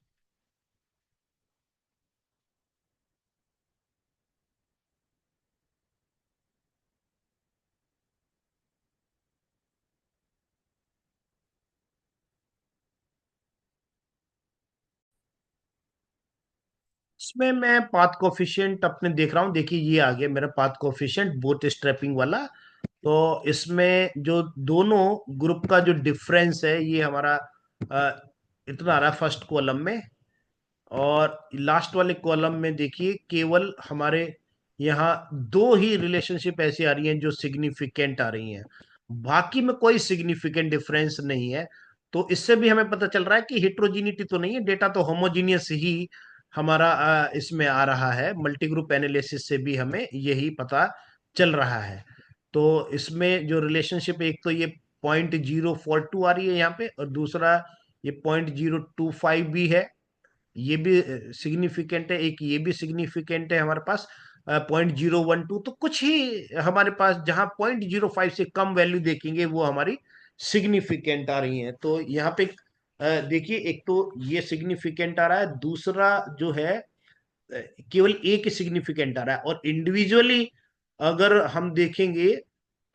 इसमें मैं पाथ कोफिशिएंट अपने देख रहा हूँ, देखिए ये आ गया मेरा पाथ कोफिशिएंट बूट स्ट्रैपिंग वाला। तो इसमें जो दोनों ग्रुप का जो डिफरेंस है ये हमारा इतना आ रहा है फर्स्ट कॉलम में। और लास्ट वाले कॉलम में देखिए केवल हमारे यहाँ दो ही रिलेशनशिप ऐसी आ रही हैं जो सिग्निफिकेंट आ रही हैं, बाकी में कोई सिग्निफिकेंट डिफरेंस नहीं है। तो इससे भी हमें पता चल रहा है कि हेट्रोजीनिटी तो नहीं है, डेटा तो होमोजीनियस ही हमारा इसमें आ रहा है। मल्टी ग्रुप एनालिसिस से भी हमें यही पता चल रहा है। तो इसमें जो रिलेशनशिप, एक तो ये 0.042 आ रही है यहाँ पे, और दूसरा ये 0.025 भी है, ये भी सिग्निफिकेंट है। एक ये भी सिग्निफिकेंट है हमारे पास 0.012। तो कुछ ही हमारे पास जहां 0.05 से कम वैल्यू देखेंगे वो हमारी सिग्निफिकेंट आ रही है। तो यहाँ पे देखिए, एक तो ये सिग्निफिकेंट आ रहा है, दूसरा जो है केवल एक ही सिग्निफिकेंट आ रहा है। और इंडिविजुअली अगर हम देखेंगे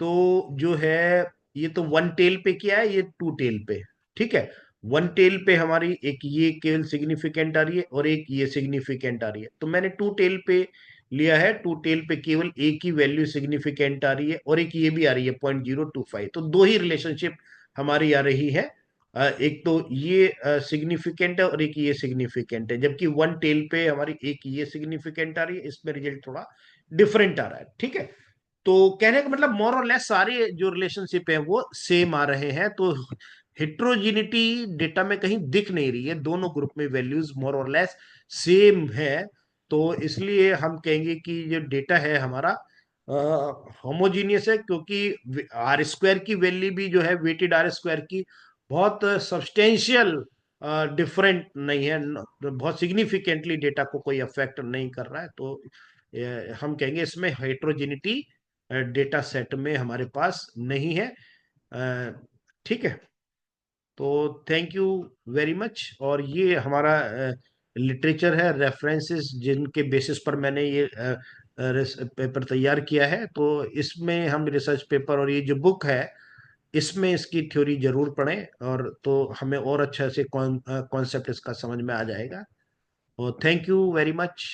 तो जो है, ये तो वन टेल पे किया है, ये टू टेल पे। ठीक है, वन टेल पे हमारी एक ये केवल सिग्निफिकेंट आ रही है और एक ये सिग्निफिकेंट आ रही है। तो मैंने टू टेल पे लिया है, टू टेल पे केवल एक ही वैल्यू सिग्निफिकेंट आ रही है और एक ये भी आ रही है 0.025। तो दो ही रिलेशनशिप हमारी आ रही है। एक तो ये सिग्निफिकेंट है और एक ये सिग्निफिकेंट है, जबकि वन टेल पे हमारी एक ये सिग्निफिकेंट आ रही है, इसमें रिजल्ट थोड़ा डिफरेंट आ रहा है। ठीक है, तो कहने का मतलब मोर और लेस सारे जो रिलेशनशिप है वो सेम आ रहे हैं। तो हेट्रोजिनिटी डेटा में कहीं दिख नहीं रही है, दोनों ग्रुप में वैल्यूज मोर और लेस सेम है। तो इसलिए हम कहेंगे कि जो डेटा है हमारा होमोजीनियस है, क्योंकि आर स्क्वायर की वैल्यू भी जो है वेटेड आर स्क्वायर की बहुत सब्सटेंशियल डिफरेंट नहीं है, बहुत सिग्निफिकेंटली डेटा को कोई अफेक्ट नहीं कर रहा है। तो हम कहेंगे इसमें हेट्रोजिनिटी डेटा सेट में हमारे पास नहीं है। ठीक है, तो थैंक यू वेरी मच। और ये हमारा लिटरेचर है, रेफरेंसेस जिनके बेसिस पर मैंने ये पेपर तैयार किया है। तो इसमें हम रिसर्च पेपर और ये जो बुक है इसमें इसकी थ्योरी जरूर पढ़ें, और तो हमें और अच्छा से कॉन्सेप्ट इसका समझ में आ जाएगा। और थैंक यू वेरी मच।